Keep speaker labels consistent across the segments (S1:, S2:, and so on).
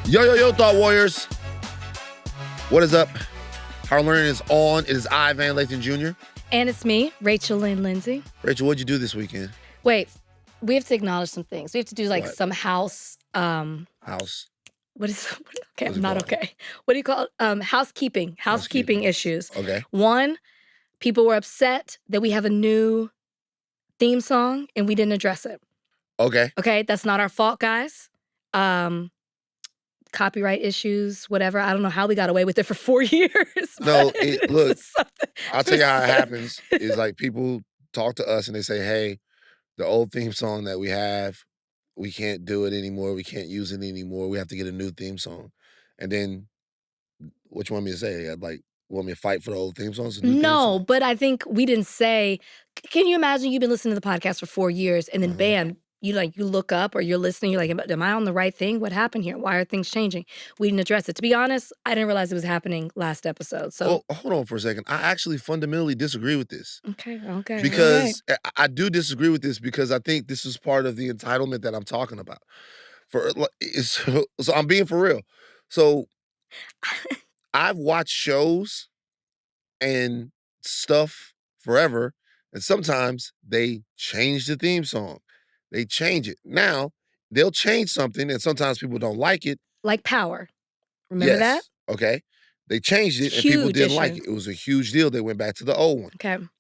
S1: Yo, Thought Warriors. What is up? Our learning is on. It is I, Van Lathan Jr.
S2: And it's me, Rachel Lindsay.
S1: Rachel, what'd you do this weekend?
S2: Wait, we have to acknowledge some things. We have to do like
S1: What?
S2: some house.
S1: House.
S2: What is? Okay,
S1: What's
S2: I'm
S1: it
S2: not
S1: called?
S2: okay. What do you call it? Housekeeping issues.
S1: Okay.
S2: One, people were upset that we have a new theme song and we didn't address it.
S1: Okay.
S2: Okay, that's not our fault, guys. Copyright issues, whatever. I don't know how we got away with it for 4 years.
S1: No, look,
S2: something.
S1: I'll tell you how it happens. Is like people talk to us and they say, hey, the old theme song that we have, we can't do it anymore. We can't use it anymore. We have to get a new theme song. And then what you want me to say? Like, want me to fight for the old theme songs?
S2: No, but I think we didn't say, can you imagine you've been listening to the podcast for 4 years and then bam, you look up or you're listening, you're like, am I on the right thing? What happened here? Why are things changing? We didn't address it. To be honest, I didn't realize it was happening last episode. So
S1: hold on for a second. I actually fundamentally disagree with this.
S2: Okay.
S1: Because I do disagree with this because I think this is part of the entitlement that I'm talking about. So I'm being for real. So I've watched shows and stuff forever, and sometimes they change the theme song. They change it. Now, they'll change something, and sometimes people don't like it.
S2: Like Power. Remember that?
S1: Okay. They changed it, and
S2: Huge
S1: people didn't
S2: issue.
S1: like it. It was a huge deal. They went back to the old one.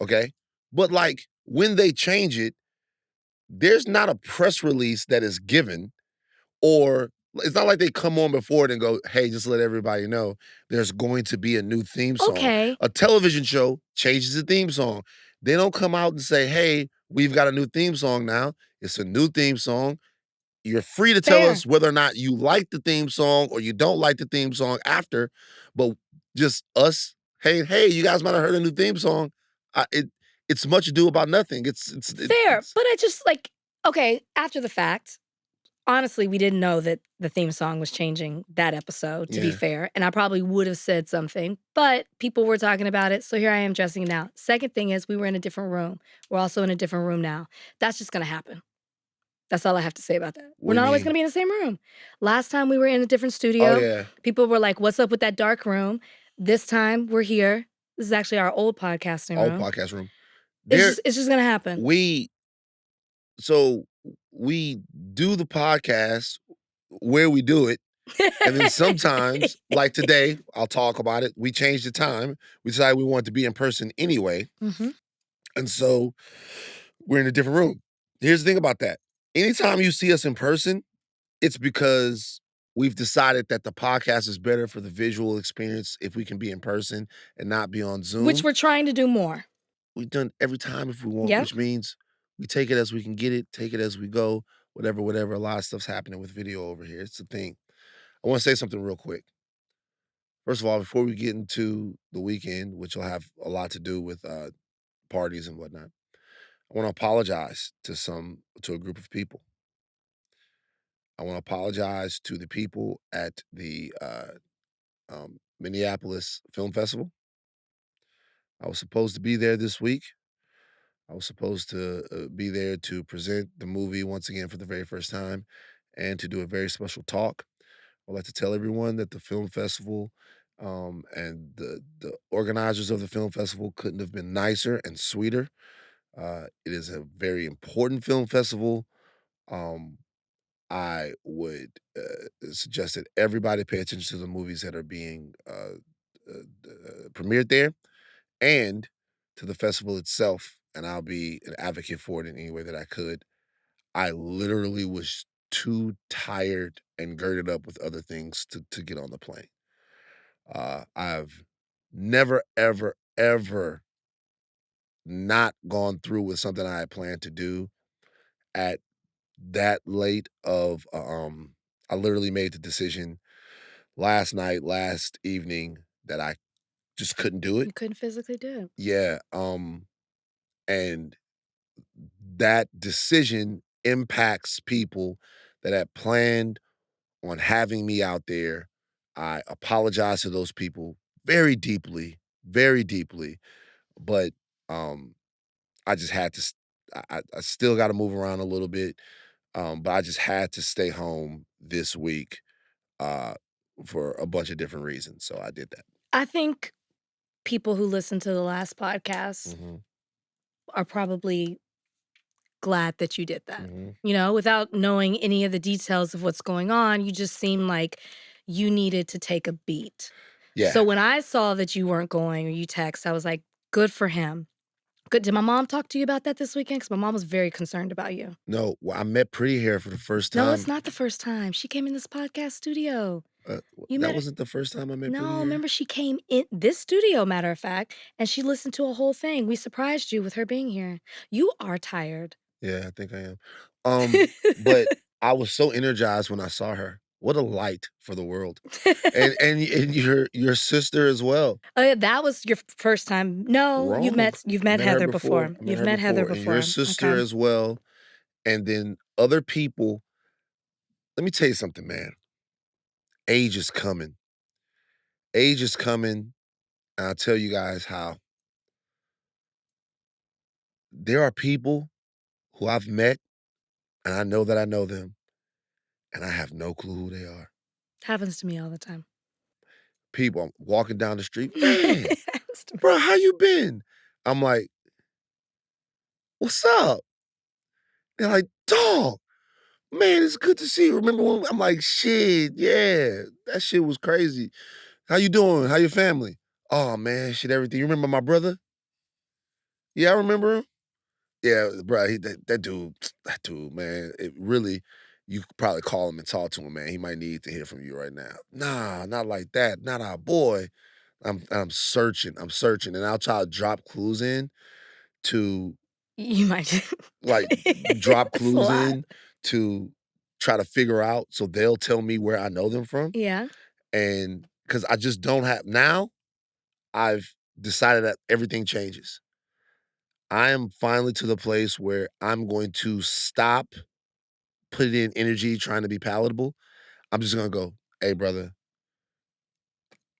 S1: Okay. But like when they change it, there's not a press release that is given, or it's not like they come on before it and go, hey, just let everybody know there's going to be a new theme song.
S2: Okay.
S1: A television show changes the theme song. They don't come out and say, hey, we've got a new theme song now. It's a new theme song. You're free to tell us whether or not you like the theme song or you don't like the theme song after, but just us, hey, you guys might have heard a new theme song. It's much ado about nothing. It's
S2: fair, but I just okay, after the fact, honestly, we didn't know that the theme song was changing that episode, to be fair. And I probably would have said something, but people were talking about it. So here I am dressing it now. Second thing is we were in a different room. We're also in a different room now. That's just going to happen. That's all I have to say about that. We're not always going to be in the same room. Last time we were in a different studio. People were like, what's up with that dark room? This time we're here. This is actually our old podcasting room.
S1: Old podcast room.
S2: It's just going to happen.
S1: We do the podcast where we do it. And then sometimes, like today, I'll talk about it. We changed the time. We decided we wanted to be in person anyway. And so we're in a different room. Here's the thing about that. Anytime you see us in person, it's because we've decided that the podcast is better for the visual experience if we can be in person and not be on Zoom.
S2: Which we're trying to do more.
S1: We've done every time if we want, which means we take it as we can get it, take it as we go, whatever. A lot of stuff's happening with video over here. It's the thing. I want to say something real quick. First of all, before we get into the weekend, which will have a lot to do with parties and whatnot, I want to apologize to a group of people. I want to apologize to the people at the Minneapolis Film Festival. I was supposed to be there this week. I was supposed to be there to present the movie once again for the very first time and to do a very special talk. I'd like to tell everyone that the film festival and the organizers of the film festival couldn't have been nicer and sweeter. It is a very important film festival. I would suggest that everybody pay attention to the movies that are being premiered there and to the festival itself. And I'll be an advocate for it in any way that I could. I literally was too tired and girded up with other things to get on the plane. I've never, ever, ever not gone through with something I had planned to do at that late of, I literally made the decision last evening that I just couldn't do it.
S2: You couldn't physically do it.
S1: Yeah, and that decision impacts people that had planned on having me out there. I apologize to those people very deeply, but I just had to. I still got to move around a little bit, but I just had to stay home this week uh, for a bunch of different reasons. So I did that.
S2: I think people who listen to the last podcast
S1: Mhm,
S2: are probably glad that you did that.
S1: mhm.
S2: You know, without knowing any of the details of what's going on, you just seem like you needed to take a beat. So
S1: Yeah.
S2: when I saw that you weren't going or you text, I was like, good for him. Good. Did my mom talk to you about that this weekend? Because my mom was very concerned about you.
S1: No, well, I met Pretty Hair for the first
S2: No, it's
S1: time.
S2: not the first time. She came in this podcast studio. You
S1: That
S2: met her.
S1: wasn't the first time I met Pretty
S2: No,
S1: Hair?
S2: remember she came in this studio, matter of fact, and she listened to a whole thing. We surprised you with her being here. You are tired.
S1: Yeah, I think I am. But I was so energized when I saw her. What a light for the world. And your sister as well.
S2: Oh, yeah, that was your first time. No,
S1: Wrong.
S2: you've
S1: I
S2: met
S1: met her
S2: Heather
S1: before.
S2: before.
S1: I met
S2: You've
S1: her
S2: met Heather
S1: before, and your
S2: before.
S1: sister
S2: Okay.
S1: as well, and then other people. Let me tell you something, man. Age is coming. Age is coming, and I'll tell you guys how. There are people who I've met, and I know that I know them, and I have no clue who they are.
S2: Happens to me all the time.
S1: People, I'm walking down the street, "Man,
S2: Happens to me.
S1: bro, how you been?" I'm like, "What's up?" They're like, "Dog, man, it's good to see you. Remember when" I'm like, "Shit, yeah, that shit was crazy. How you doing? How your family?" "Oh, man, shit, everything. You remember my brother?" "Yeah, I remember him." Yeah, bro, that dude, man, it really you could probably call him and talk to him, man. He might need to hear from you right now. "Nah, not like that. Not our boy." I'm searching, and I'll try to drop clues in to
S2: You might just
S1: like, drop
S2: It's a
S1: clues
S2: lot.
S1: in to try to figure out so they'll tell me where I know them from,
S2: Yeah.
S1: and because I just don't have now, I've decided that everything changes. I am finally to the place where I'm going to stop putting in energy trying to be palatable. I'm just gonna go, "Hey, brother,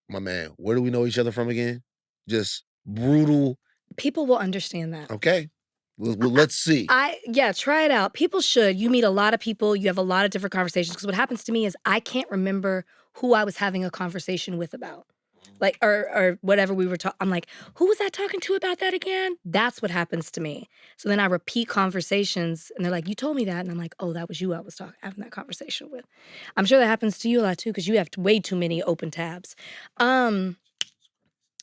S1: my man, where do we know each other from again?" Just brutal,
S2: People will understand that.
S1: "Okay, let's see."
S2: Yeah, try it out. People should. You meet a lot of people, you have a lot of different conversations, because what happens to me is I can't remember who I was having a conversation with about. Like, or whatever we were talking. I'm like, who was I talking to about that again? That's what happens to me. So then I repeat conversations and they're like, you told me that. And I'm like, oh, that was you I was having that conversation with. I'm sure that happens to you a lot too, because you have way too many open tabs. Um,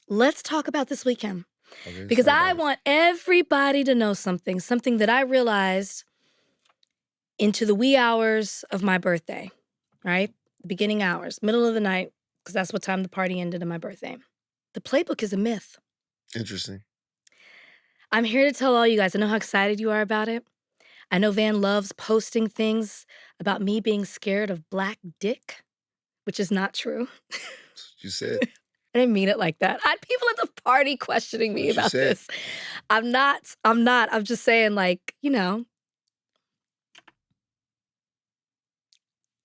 S2: let's talk about this weekend.
S1: Okay, let's
S2: Because
S1: talk
S2: I
S1: about it.
S2: want everybody to know something that I realized into the wee hours of my birthday, right? The beginning hours, middle of the night, because that's what time the party ended on my birthday. The playbook is a myth.
S1: Interesting.
S2: I'm here to tell all you guys, I know how excited you are about it. I know Van loves posting things about me being scared of black dick, which is not true.
S1: That's what you said.
S2: I didn't mean it like that. I had people at the party questioning me
S1: What you
S2: about
S1: said.
S2: this. I'm just saying, like, you know.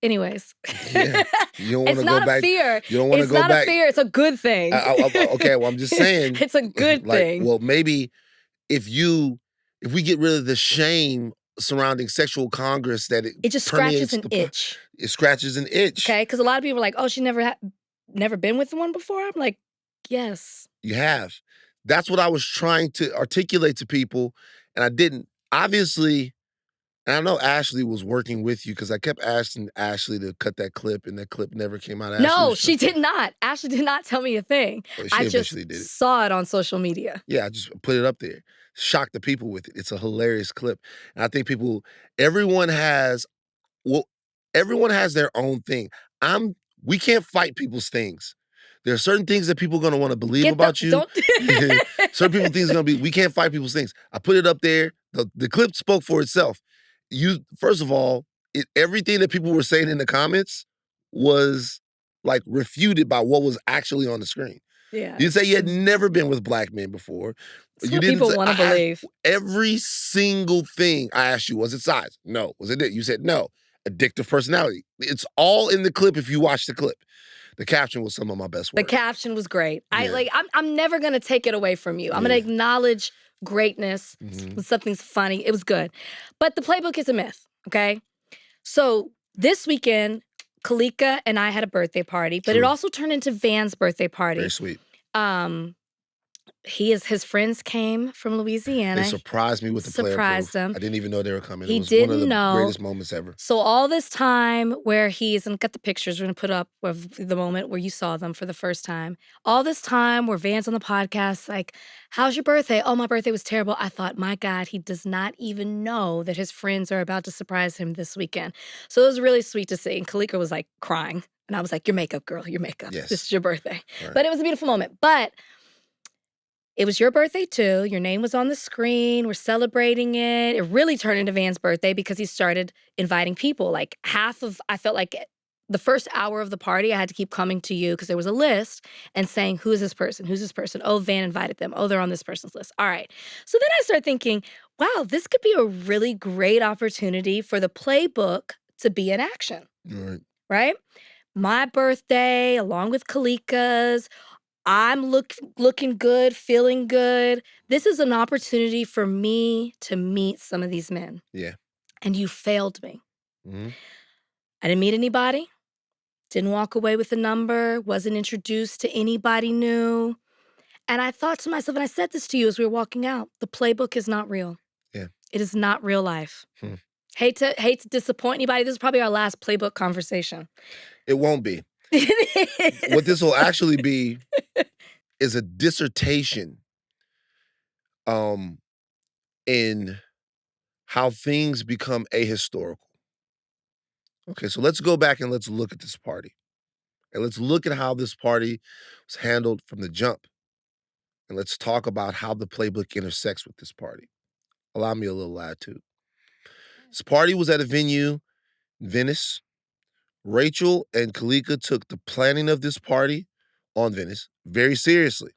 S2: Anyways.
S1: Yeah. You don't
S2: It's
S1: wanna go
S2: not a
S1: back
S2: fear.
S1: you don't wanna
S2: It's
S1: go
S2: not a
S1: back
S2: fear, it's a good thing.
S1: okay, well, I'm just saying,
S2: It's a good
S1: like,
S2: thing.
S1: well, maybe if you if we get rid of the shame surrounding sexual congress that it
S2: It just scratches
S1: permeates
S2: an
S1: the
S2: itch,
S1: it scratches an itch.
S2: okay? Because a lot of people are like, "Oh, she never been with one before?" I'm like, "Yes."
S1: You have. That's what I was trying to articulate to people, and I didn't. Obviously, and I know Ashley was working with you because I kept asking Ashley to cut that clip, and that clip never came out. Ashley
S2: No,
S1: was trying
S2: she did not. Ashley did not tell me a thing.
S1: she
S2: I just
S1: eventually did it.
S2: saw it on social media.
S1: Yeah, I just put it up there. Shock the people with it. It's a hilarious clip. And I think people everyone has well, everyone has their own thing. We can't fight people's things. There are certain things that people are gonna wanna believe
S2: Get the
S1: about you.
S2: don't
S1: Certain people things are gonna be we can't fight people's things. I put it up there. The clip spoke for itself. You first of all, everything that people were saying in the comments was like refuted by what was actually on the screen.
S2: Yeah,
S1: You say you had
S2: it's
S1: never been with black men before.
S2: it's
S1: You
S2: what
S1: didn't
S2: people
S1: say
S2: wanna
S1: I asked
S2: believe.
S1: every single thing I asked you, was it size? No. Was it this? You said no. Addictive personality. It's all in the clip if you watch the clip. The caption was some of my best
S2: The
S1: work.
S2: caption was great.
S1: Yeah.
S2: I'm never gonna take it away from you. I'm gonna
S1: Yeah.
S2: acknowledge greatness
S1: Mhm.
S2: when something's funny. It was good. But the playbook is a myth, okay? So this weekend, Kalika and I had a birthday party, but it
S1: True.
S2: also turned into Van's birthday party.
S1: Very sweet.
S2: Um, his friends came from
S1: They
S2: Louisiana.
S1: surprised me with the player proof.
S2: Surprised them.
S1: I didn't even know they were coming. It
S2: He
S1: was one of
S2: didn't
S1: the
S2: know.
S1: greatest moments ever.
S2: So all this time where he's, and got the pictures we're gonna put up of the moment where you saw them for the first time. All this time where Van's on the podcast, like, how's your birthday? Oh, my birthday was terrible. I thought, my God, he does not even know that his friends are about to surprise him this weekend. So it was really sweet to see. And Kalika was like crying. And I was like, your makeup, girl, your makeup.
S1: Yes.
S2: This is your birthday.
S1: Right.
S2: But it was a beautiful moment. But it was your birthday too. Your name was on the screen. We're celebrating it. It really turned into Van's birthday because he started inviting people. Like I felt like the first hour of the party, I had to keep coming to you because there was a list and saying, who is this person? Who's this person? Oh, Van invited them. Oh, they're on this person's list. All right. So then I started thinking, wow, this could be a really great opportunity for the playbook to be in action.
S1: Right.
S2: Right? My birthday, along with Kalika's, I'm looking good, feeling good. This is an opportunity for me to meet some of these men.
S1: Yeah.
S2: And you failed me.
S1: Mm-hmm.
S2: I didn't meet anybody. Didn't walk away with a number. Wasn't introduced to anybody new. And I thought to myself, and I said this to you as we were walking out, the playbook is not real.
S1: Yeah.
S2: It is not real life. Hate to disappoint anybody. This is probably our last playbook conversation.
S1: It won't be. What this will actually be is a dissertation in how things become ahistorical. Okay, so let's go back and let's look at this party. And let's look at how this party was handled from the jump. And let's talk about how the playbook intersects with this party. Allow me a little latitude. This party was at a venue in Venice. Rachel and Kalika took the planning of this party on Venice very seriously.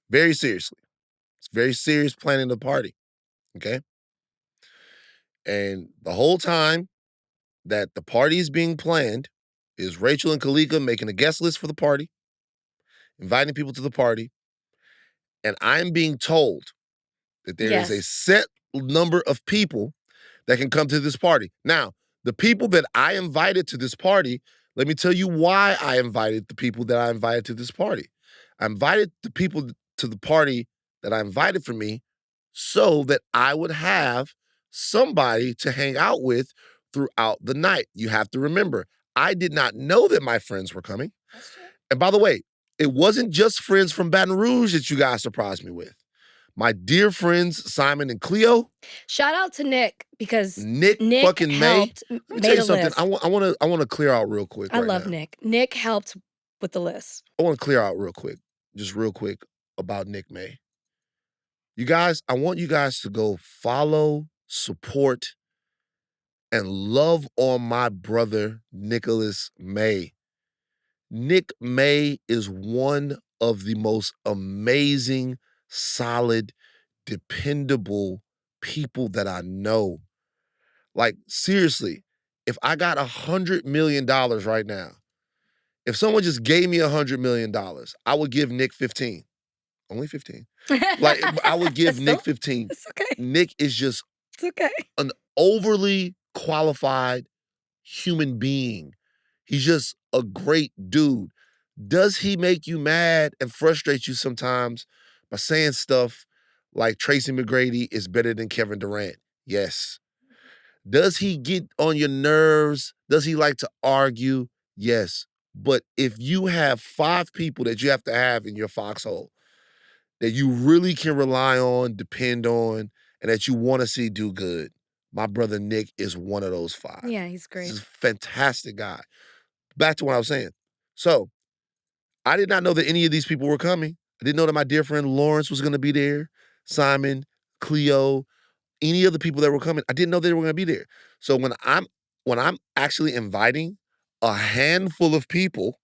S1: Very seriously. It's very serious planning the party. Okay. And the whole time that the party is being planned is Rachel and Kalika making a guest list for the party, inviting people to the party. And I'm being told that there is a set number of people that can come to this party. Now, the people that I invited to this party, let me tell you why I invited the people that I invited to this party. I invited the people to the party that I invited for me so that I would have somebody to hang out with throughout the night. You have to remember, I did not know that my friends were coming.
S2: That's true.
S1: And by the way, it wasn't just friends from Baton Rouge that you guys surprised me with. My dear friends, Simon and Cleo.
S2: Shout out to Nick because
S1: Nick fucking
S2: helped,
S1: May. Let me tell you something.
S2: list.
S1: I want to clear out real quick.
S2: I love Nick. Nick helped with the list.
S1: I want to clear out real quick, just real quick about Nick May. You guys, I want you guys to go follow, support, and love on my brother, Nicholas May. Nick May is one of the most amazing, solid, dependable people that I know. Like, seriously, if I got $100 million right now, if someone just gave me $100 million, I would give Nick 15. Only 15. Like, I would give Nick 15.
S2: It's okay.
S1: Nick is just
S2: okay.
S1: An overly qualified human being. He's just a great dude. Does he make you mad and frustrate you sometimes by saying stuff like Tracy McGrady is better than Kevin Durant? Yes. Does he get on your nerves? Does he like to argue? Yes. But if you have 5 people that you have to have in your foxhole that you really can rely on, depend on, and that you want to see do good, my brother Nick is one of those 5.
S2: Yeah, he's great.
S1: He's a fantastic guy. Back to what I was saying. So, I did not know that any of these people were coming. I didn't know that my dear friend Lawrence was going to be there, Simon, Cleo, any of the people that were coming. I didn't know they were going to be there. So when I'm actually inviting a handful of people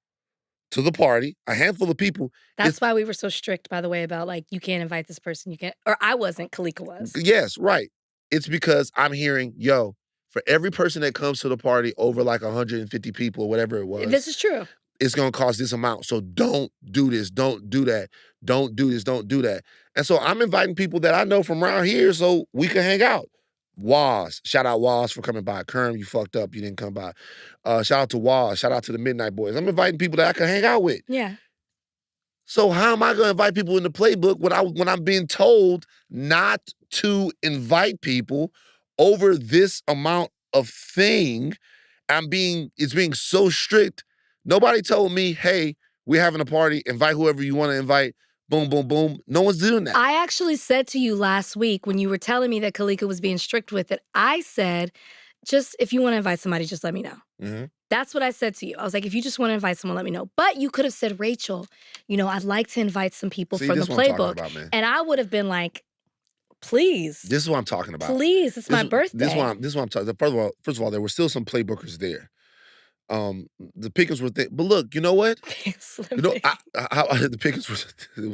S1: to the party, a handful of people.
S2: That's why we were so strict, by the way, about like, you can't invite this person. You can't, or I wasn't, Kalika was.
S1: Yes, right. It's because I'm hearing, yo, for every person that comes to the party over like 150 people or whatever it was.
S2: This is true.
S1: It's going to cost this amount. So don't do this. Don't do that. Don't do this. Don't do that. And so I'm inviting people that I know from around here so we can hang out. Waz, shout out Waz for coming by. Kerm, you fucked up, you didn't come by. Shout out to Waz, shout out to the Midnight Boys. I'm inviting people that I can hang out with.
S2: Yeah.
S1: So how am I going to invite people in the playbook when I'm being told not to invite people over this amount of thing? It's being so strict. Nobody told me, hey, we're having a party, invite whoever you want to invite. Boom, boom, boom. No one's doing that.
S2: I actually said to you last week when you were telling me that Kalika was being strict with it, I said, just if you want to invite somebody, just let me know.
S1: Mm-hmm.
S2: That's what I said to you. I was like, if you just want to invite someone, let me know. But you could have said, Rachel, I'd like to invite some people from the playbook. And I would have been like, please.
S1: This is what I'm talking about.
S2: Please, it's my birthday.
S1: This is what I'm talking about. First of all, there were still some playbookers there. The pickings were thick. But look, you know what? The pickings was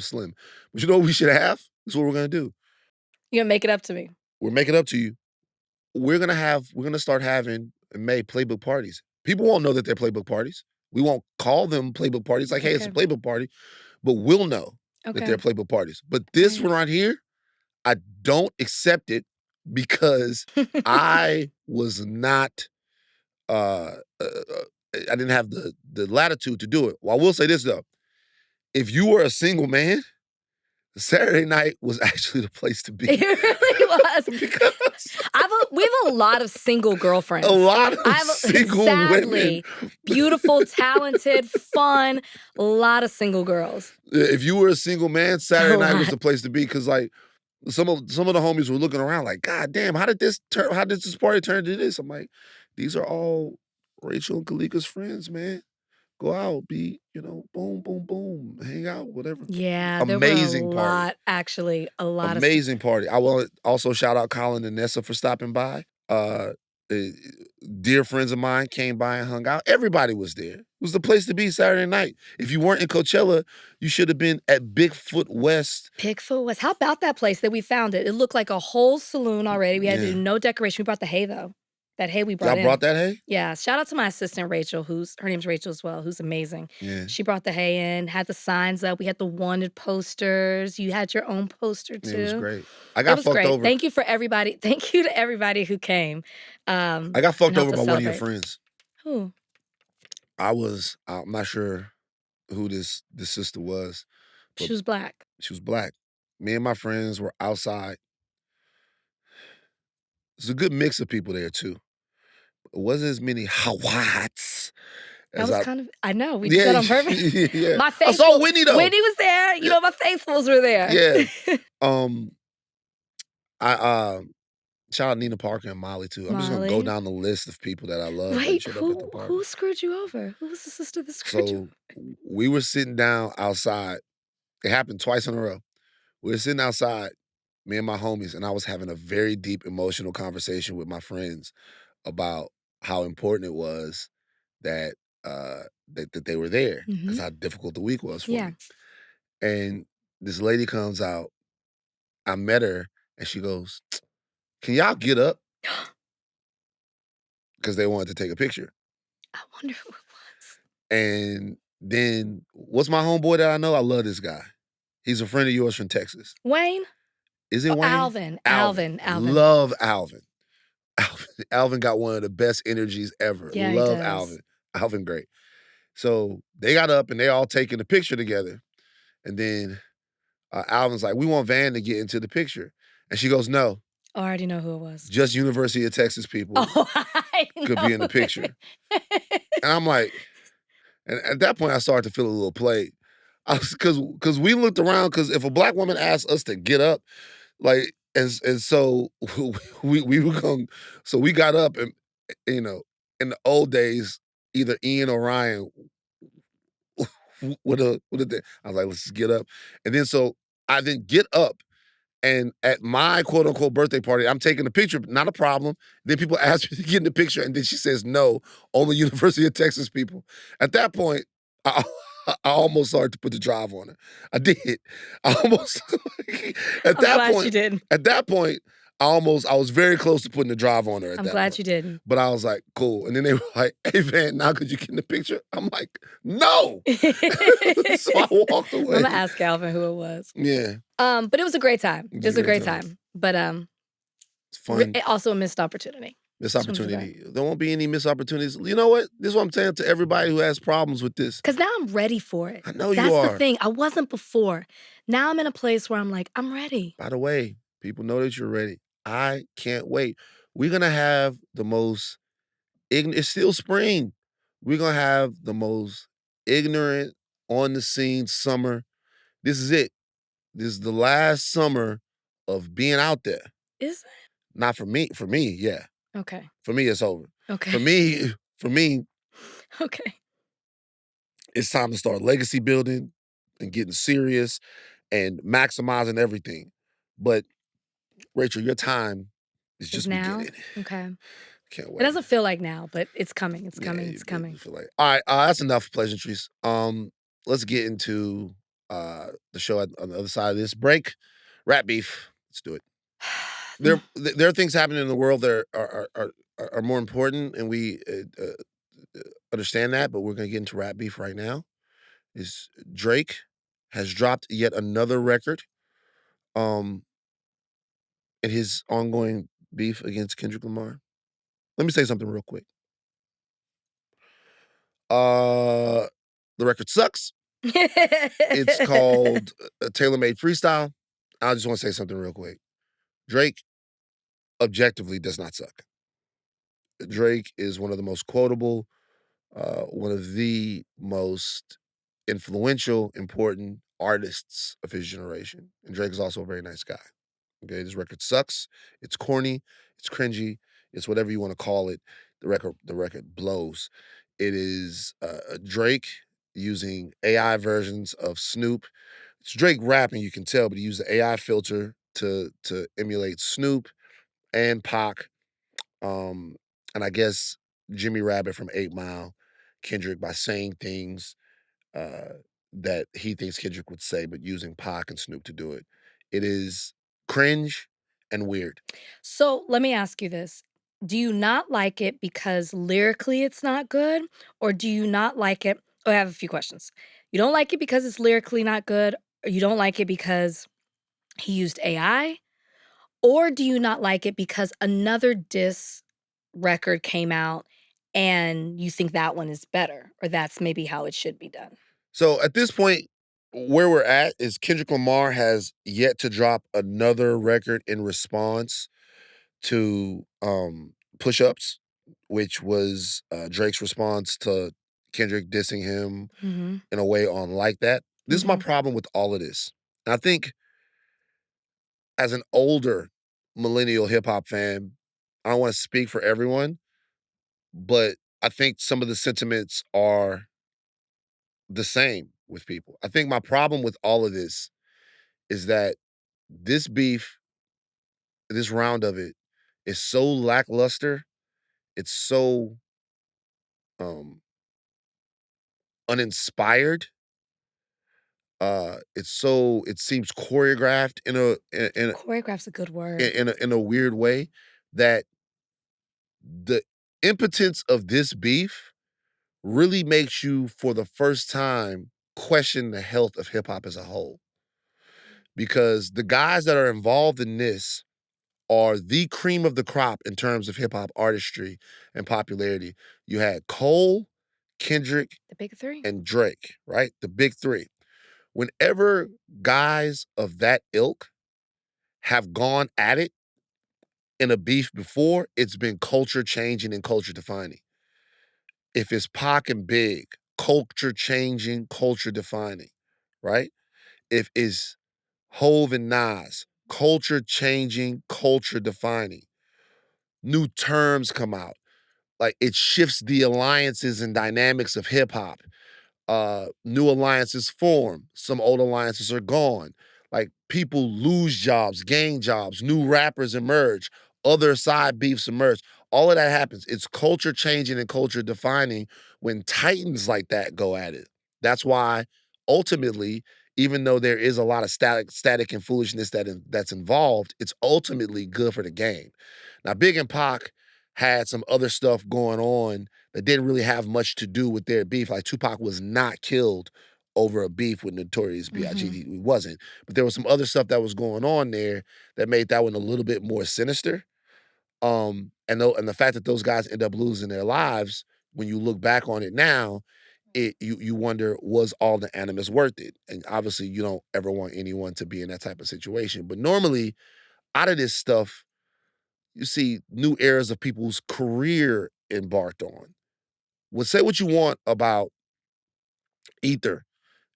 S1: slim. But you know what we should have? This is what we're going to do.
S2: You're going to make it up to me.
S1: We're making it up to you. We're going to start having in May playbook parties. People won't know that they're playbook parties. We won't call them playbook parties like, hey, it's a playbook party. But we'll know that they're playbook parties. But this one right here, I don't accept it because I was not, I didn't have the latitude to do it. Well, I will say this, though. If you were a single man, Saturday night was actually the place to be.
S2: It really was.
S1: Because
S2: we have a lot of single girlfriends.
S1: A lot of single women.
S2: Beautiful, talented, fun, a lot of single girls.
S1: If you were a single man, Saturday night was the place to be because, like, some of the homies were looking around like, God damn, how did this party turn into this? I'm like, these are all Rachel and Kalika's friends, man. Go out, be, boom, boom, boom, hang out, whatever.
S2: Yeah, amazing there were a lot, actually, a lot
S1: amazing party. I want to also shout out Colin and Nessa for stopping by. Dear friends of mine came by and hung out. Everybody was there. It was the place to be Saturday night. If you weren't in Coachella, you should have been at Bigfoot West.
S2: Bigfoot West. How about that place that we found it? It looked like a whole saloon already. We had to do no decoration. We brought the hay, though. That hay we brought in.
S1: Y'all brought that hay?
S2: Yeah. Shout out to my assistant, Rachel, her name's Rachel as well, who's amazing.
S1: Yeah.
S2: She brought the hay in, had the signs up. We had the wanted posters. You had your own poster, too.
S1: It was great. I got fucked over.
S2: Thank you for everybody. Thank you to everybody who came.
S1: I got fucked over by one of your friends.
S2: Who?
S1: I'm not sure who this sister was.
S2: She was black.
S1: She was black. Me and my friends were outside. There's a good mix of people there, too. It wasn't as many Hawats.
S2: I know, we did that on purpose.
S1: Yeah.
S2: My faithful,
S1: I saw Whitney, though.
S2: Whitney was there. My faithfuls were there.
S1: Yeah. Shout out Nina Parker and Molly, too. I'm just going to go down the list of people that I love.
S2: Wait, who screwed you over? Who was the sister that screwed you over?
S1: We were sitting down outside. It happened twice in a row. We were sitting outside, me and my homies, and I was having a very deep emotional conversation with my friends about how important it was that that they were there because how difficult the week was for me. And this lady comes out. I met her, and she goes, can y'all get up? Because they wanted to take a picture.
S2: I wonder who it was.
S1: And then, what's my homeboy that I know? I love this guy. He's a friend of yours from Texas.
S2: Wayne?
S1: Is it Wayne?
S2: Alvin.
S1: Love Alvin. Alvin got one of the best energies ever.
S2: Yeah,
S1: love Alvin. Alvin, great. So they got up and they all taking a picture together. And then Alvin's like, we want Van to get into the picture. And she goes, no.
S2: Oh, I already know who it was.
S1: Just University of Texas people could be in the picture. And I'm like, and at that point I started to feel a little played. Because we looked around, because if a black woman asked us to get up, like, and so we were going, so we got up and, in the old days, either Ian or Ryan would have, I was like, let's just get up. And then so I then get up, and at my quote unquote birthday party, I'm taking a picture, not a problem. Then people ask me to get in the picture, and then she says, no, only University of Texas people. At that point, I almost started to put the drive on her. I did. I almost, at that point, I was very close to putting the drive on her.
S2: I'm glad you didn't.
S1: But I was like, cool. And then they were like, hey, Van, now could you get in the picture? I'm like, no. So I walked away.
S2: I'm going to ask Alvin who it was.
S1: Yeah.
S2: But it was a great time. It was a great time. But
S1: It's fun.
S2: Also a missed opportunity.
S1: Missed
S2: Just wanna put that.
S1: opportunity. There won't be any missed opportunities. You know what? This is what I'm saying to everybody who has problems with this.
S2: 'Cause now I'm ready for it.
S1: I know you
S2: That's the
S1: are.
S2: thing, I wasn't before. Now I'm in a place where I'm like, "I'm ready."
S1: By the way, people know that you're ready. I can't wait. We're gonna have the most it's still spring. We're gonna have the most ignorant, on the scene summer. This is it. This is the last summer of being out there.
S2: Is it?
S1: Not for me. For me, yeah.
S2: Okay.
S1: For me, it's over.
S2: Okay.
S1: For me, for me,
S2: Okay.
S1: it's time to start legacy building and getting serious and maximizing everything. But Rachel, your time is
S2: Is
S1: just
S2: now?
S1: beginning.
S2: Okay.
S1: Can't
S2: It
S1: wait.
S2: doesn't feel like now, but it's coming, it's
S1: Yeah,
S2: coming,
S1: you
S2: it's
S1: you
S2: coming.
S1: feel like all right. That's enough pleasantries. Let's get into the show on the other side of this break. Rat beef. Let's do it. There are things happening in the world that are more important, and we understand that. But we're going to get into rat beef right now. Is Drake has dropped yet another record um in his ongoing beef against Kendrick Lamar. Let me say something real quick. Uh the record sucks. It's called Tailor Made Freestyle. I just want to say something real quick. Drake objectively does not suck. Drake is one of the most quotable, one of the most influential, important artists of his generation. And Drake is also a very nice guy. Okay, this record sucks. It's corny. It's cringy. It's whatever you want to call it. The record blows. It is Drake using AI versions of Snoop. It's Drake rapping, you can tell, but he used the AI filter to emulate Snoop and Pac, um, and I guess Jimmy Rabbit from 8 Mile, Kendrick by saying things uh, that he thinks Kendrick would say, but using Pac and Snoop to do it. It is cringe and weird.
S2: So, let me ask you this. Do you not like it because lyrically it's not good? Or do you not like it oh, I have a few questions. You don't like it because it's lyrically not good, or you don't like it because he used AI? Or do you not like it because another diss record came out and you think that one is better, or that's maybe how it should be done?
S1: So at this point, where we're at is Kendrick Lamar has yet to drop another record in response to Push Ups, which was Drake's response to Kendrick dissing him
S2: Mhm,
S1: in a way on Like That. This is my
S2: mhm.
S1: problem with all of this. And I think as an older millennial hip hop fan, I don't want to speak for everyone, but I think some of the sentiments are the same with people. I think my problem with all of this is that this beef, this round of it, is so lackluster. It's so um uninspired. It seems choreographed in
S2: Choreograph's a good
S1: a
S2: word.
S1: in a weird way that the impotence of this beef really makes you, for the first time, question the health of hip hop as a whole. Because the guys that are involved in this are the cream of the crop in terms of hip hop artistry and popularity. You had Cole, Kendrick,
S2: The big 3?
S1: and Drake, right? The big three. Whenever guys of that ilk have gone at it in a beef before, it's been culture changing and culture defining. If it's Pac and Big, culture changing, culture defining, right? If it's Hove and Nas, culture changing, culture defining. New terms come out. Like it shifts the alliances and dynamics of hip hop. New alliances form. Some old alliances are gone. Like people lose jobs, gain jobs, new rappers emerge, other side beefs emerge. All of that happens. It's culture changing and culture defining when titans like that go at it. That's why ultimately, even though there is a lot of static and foolishness that's involved, it's ultimately good for the game. Now, Big and Pac had some other stuff going on that didn't really have much to do with their beef. Like Tupac was not killed over a beef with Notorious B.I.G.
S2: Mhm.
S1: He wasn't. But there was some other stuff that was going on there that made that one a little bit more sinister. And the fact that those guys end up losing their lives, when you look back on it now, you wonder, was all the animus worth it? And obviously, you don't ever want anyone to be in that type of situation. But normally, out of this stuff, you see new eras of people's career embarked on. Well, say what you want about Ether,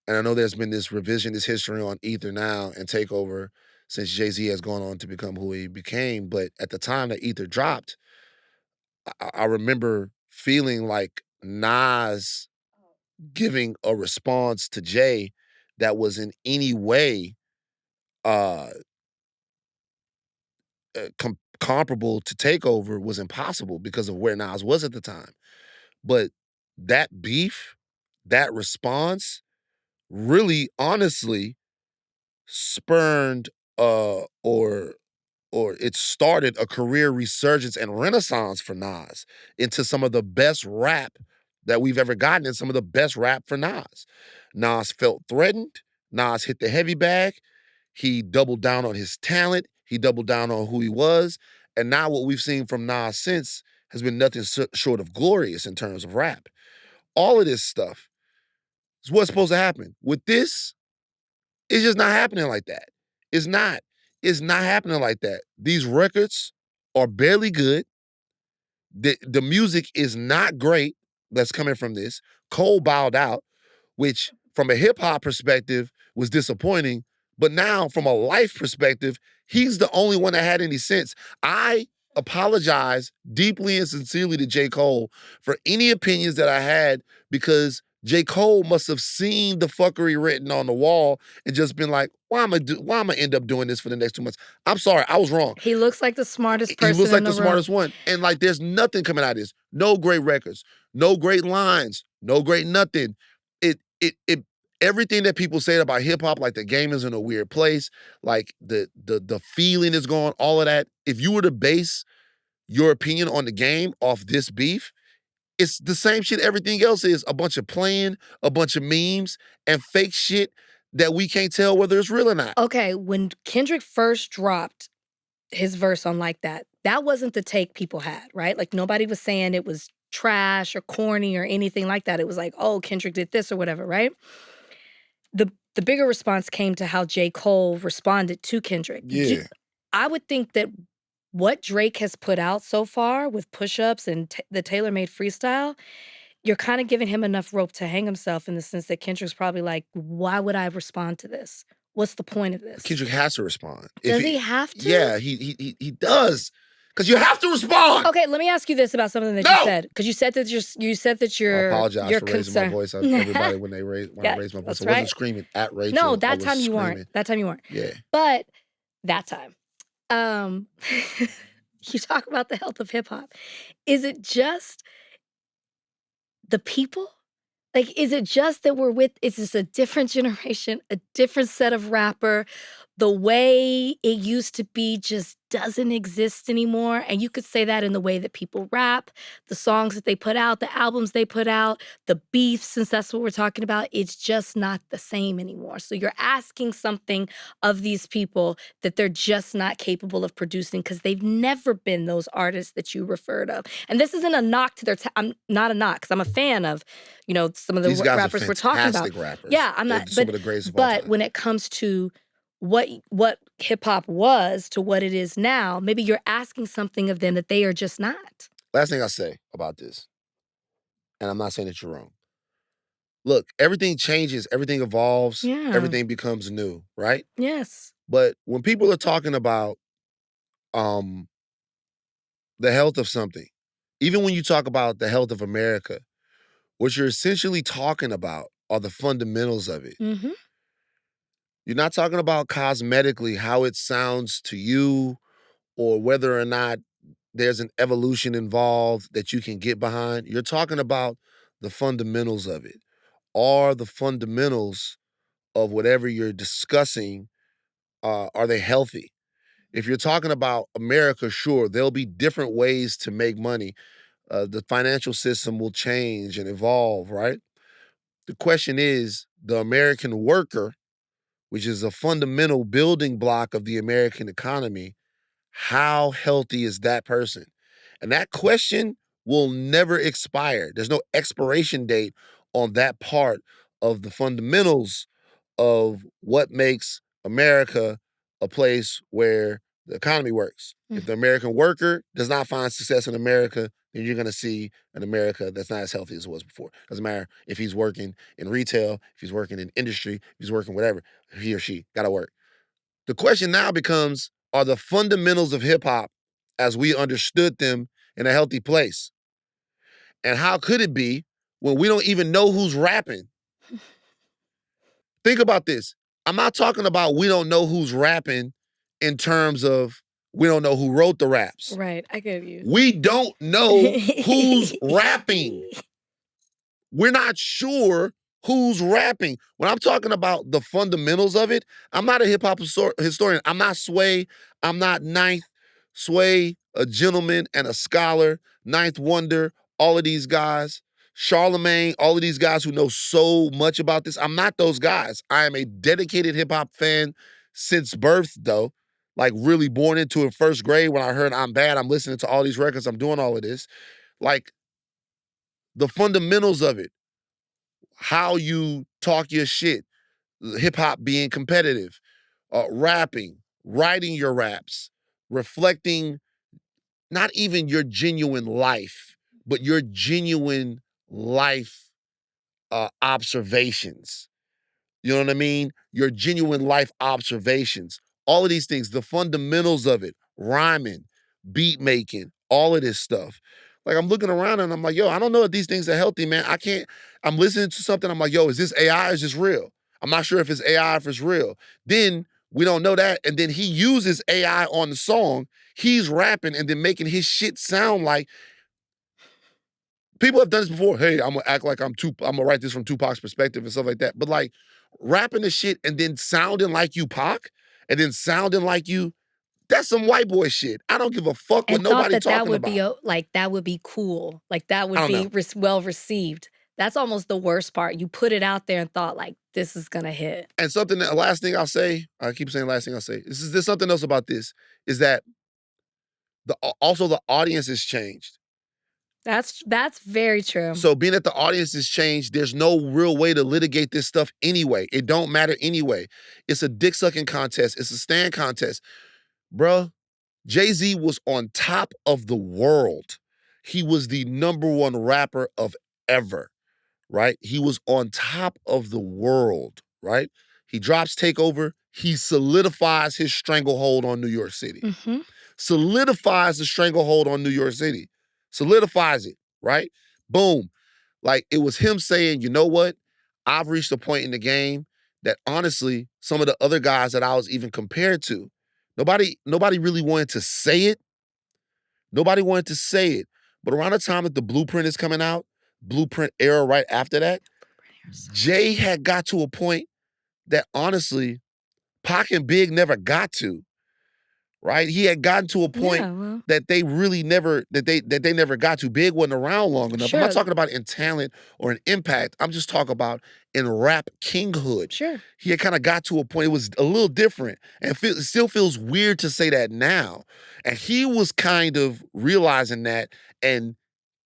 S1: and I know there's been this revisionist history on Ether now and Takeover since Jay-Z has gone on to become who he became. But at the time that Ether dropped, I remember feeling like Nas giving a response to Jay that was in any way uh, comparable to Takeover was impossible because of where Nas was at the time. But that beef, that response really honestly spurned or it started a career resurgence and renaissance for Nas into some of the best rap that we've ever gotten and some of the best rap for Nas. Nas felt threatened. Nas hit the heavy bag. He doubled down on his talent. He doubled down on who he was. And now what we've seen from Nas since has been nothing short of glorious in terms of rap. All of this stuff is what's supposed to happen. With this, it's just not happening like that. It's not. It's not happening like that. These records are barely good. The music is not great that's coming from this. Cole bowed out, which from a hip hop perspective was disappointing. But now, from a life perspective, he's the only one that had any sense. I apologize deeply and sincerely to J. Cole for any opinions that I had because J. Cole must have seen the fuckery written on the wall and just been like, why am I end up doing this for the next 2 months? I'm sorry, I was wrong.
S2: He looks like the smartest
S1: He
S2: person
S1: looks
S2: in
S1: like
S2: the
S1: the
S2: room.
S1: smartest one. And like there's nothing coming out of this. No great records, no great lines, no great nothing. It everything that people say about hip hop, like the game is in a weird place, like the feeling is gone, all of that. If you were to base your opinion on the game off this beef, it's the same shit everything else is. A bunch of playing, a bunch of memes, and fake shit that we can't tell whether it's real or not.
S2: Okay, when Kendrick first dropped his verse on Like That, that wasn't the take people had, right? Like nobody was saying it was trash or corny or anything like that. It was like, oh, Kendrick did this or whatever, right? The bigger response came to how J. Cole responded to Kendrick.
S1: Yeah.
S2: I would think that what Drake has put out so far with push-ups and the tailor-made freestyle, you're kind of giving him enough rope to hang himself in the sense that Kendrick's probably like, why would I respond to this? What's the point of this?
S1: Kendrick has to respond.
S2: Does he have to?
S1: Yeah, he does. Because you have to respond.
S2: Okay, let me ask you this about something that you said. Because you said that
S1: I apologize for raising my voice. Everybody, when I raise my voice, I wasn't screaming at Rachel.
S2: No, that time you weren't. That time you weren't.
S1: Yeah.
S2: But that time, you talk about the health of hip hop. Is it just the people? Like, is it just that is this a different generation, a different set of rapper? The way it used to be just doesn't exist anymore. And you could say that in the way that people rap, the songs that they put out, the albums they put out, the beef, since that's what we're talking about, it's just not the same anymore. So you're asking something of these people that they're just not capable of producing because they've never been those artists that you referred of. And this isn't a knock to their I'm not a knock because I'm a fan of, some of the rappers we're talking about.
S1: Rappers.
S2: Yeah, I'm not.
S1: Some of the greatest of all time.
S2: But when it comes to what hip hop was to what it is now, maybe you're asking something of them that they are just not.
S1: Last thing I say about this, and I'm not saying that you're wrong. Look, everything changes, everything evolves, everything becomes new, right?
S2: Yes.
S1: But when people are talking about the health of something, even when you talk about the health of America, what you're essentially talking about are the fundamentals of it.
S2: Mm-hmm.
S1: You're not talking about cosmetically how it sounds to you or whether or not there's an evolution involved that you can get behind. You're talking about the fundamentals of it. Are the fundamentals of whatever you're discussing, are they healthy? If you're talking about America, sure, there'll be different ways to make money. The financial system will change and evolve, right? The question is the American worker, which is a fundamental building block of the American economy, how healthy is that person? And that question will never expire. There's no expiration date on that part of the fundamentals of what makes America a place where the economy works. If the American worker does not find success in America, then you're going to see an America that's not as healthy as it was before. Doesn't matter if he's working in retail, if he's working in industry, if he's working whatever, he or she got to work. The question now becomes, are the fundamentals of hip hop as we understood them in a healthy place? And how could it be when we don't even know who's rapping? Think about this. I'm not talking about we don't know who's rapping in terms of we don't know who wrote the raps.
S2: Right, I get you.
S1: We don't know who's rapping. We're not sure who's rapping. When I'm talking about the fundamentals of it, I'm not a hip hop historian. I'm not Sway. I'm not Ninth. Sway, a gentleman and a scholar. Ninth Wonder, all of these guys. Charlemagne, all of these guys who know so much about this. I'm not those guys. I am a dedicated hip hop fan since birth, though. Like, really born into it first grade when I heard I'm Bad. I'm listening to all these records. I'm doing all of this. Like, the fundamentals of it, how you talk your shit, hip hop being competitive, rapping, writing your raps, reflecting not even your genuine life, but your genuine life observations. You know what I mean? Your genuine life observations. All of these things, the fundamentals of it, rhyming, beat making, all of this stuff. Like, I'm looking around and I'm like, yo, I don't know if these things are healthy, man. I can't. I'm listening to something. I'm like, yo, is this AI or is this real? I'm not sure if it's AI or if it's real. Then we don't know that. And then he uses AI on the song. He's rapping and then making his shit sound like people have done this before. Hey, I'm gonna act like I'm gonna write this from Tupac's perspective and stuff like that. But like rapping the shit and then sounding like you Pac and then sounding like you, that's some white boy shit. I don't give a fuck what
S2: And thought
S1: nobody
S2: that that
S1: talking
S2: would be
S1: about.
S2: like, that would be cool, like, that
S1: I
S2: would
S1: don't
S2: be
S1: know.
S2: well received. That's almost the worst part. You put it out there and thought, like, "This is gonna hit."
S1: And something that last thing I'll say, I keep saying last thing I'll say. There's something else about this, is that also the audience has changed.
S2: That's very true.
S1: So being that the audience has changed, there's no real way to litigate this stuff anyway. It don't matter anyway. It's a dick sucking contest. It's a stand contest. Bruh, Jay-Z was on top of the world. He was the number one rapper of ever, right? He was on top of the world, right? He drops Takeover. He solidifies his stranglehold on New York City.
S2: Mhm.
S1: Solidifies the stranglehold on New York City. Solidifies it, right? Boom. Like, it was him saying, you know what? I've reached a point in the game that honestly, some of the other guys that I was even compared to, nobody really wanted to say it. Nobody wanted to say it. But around the time that the Blueprint is coming out, Blueprint era right after that, Jay had got to a point that honestly, Pac and Big never got to. Right? He had gotten to a point
S2: Yeah, well,
S1: that they really never that they never got to. Big wasn't around long enough. I'm not
S2: sure,
S1: talking about in talent or in impact. I'm just talking about in rap kinghood.
S2: sure.
S1: He had kind of got to a point. It was a little different, and it still feels weird to say that now. And he was kind of realizing that and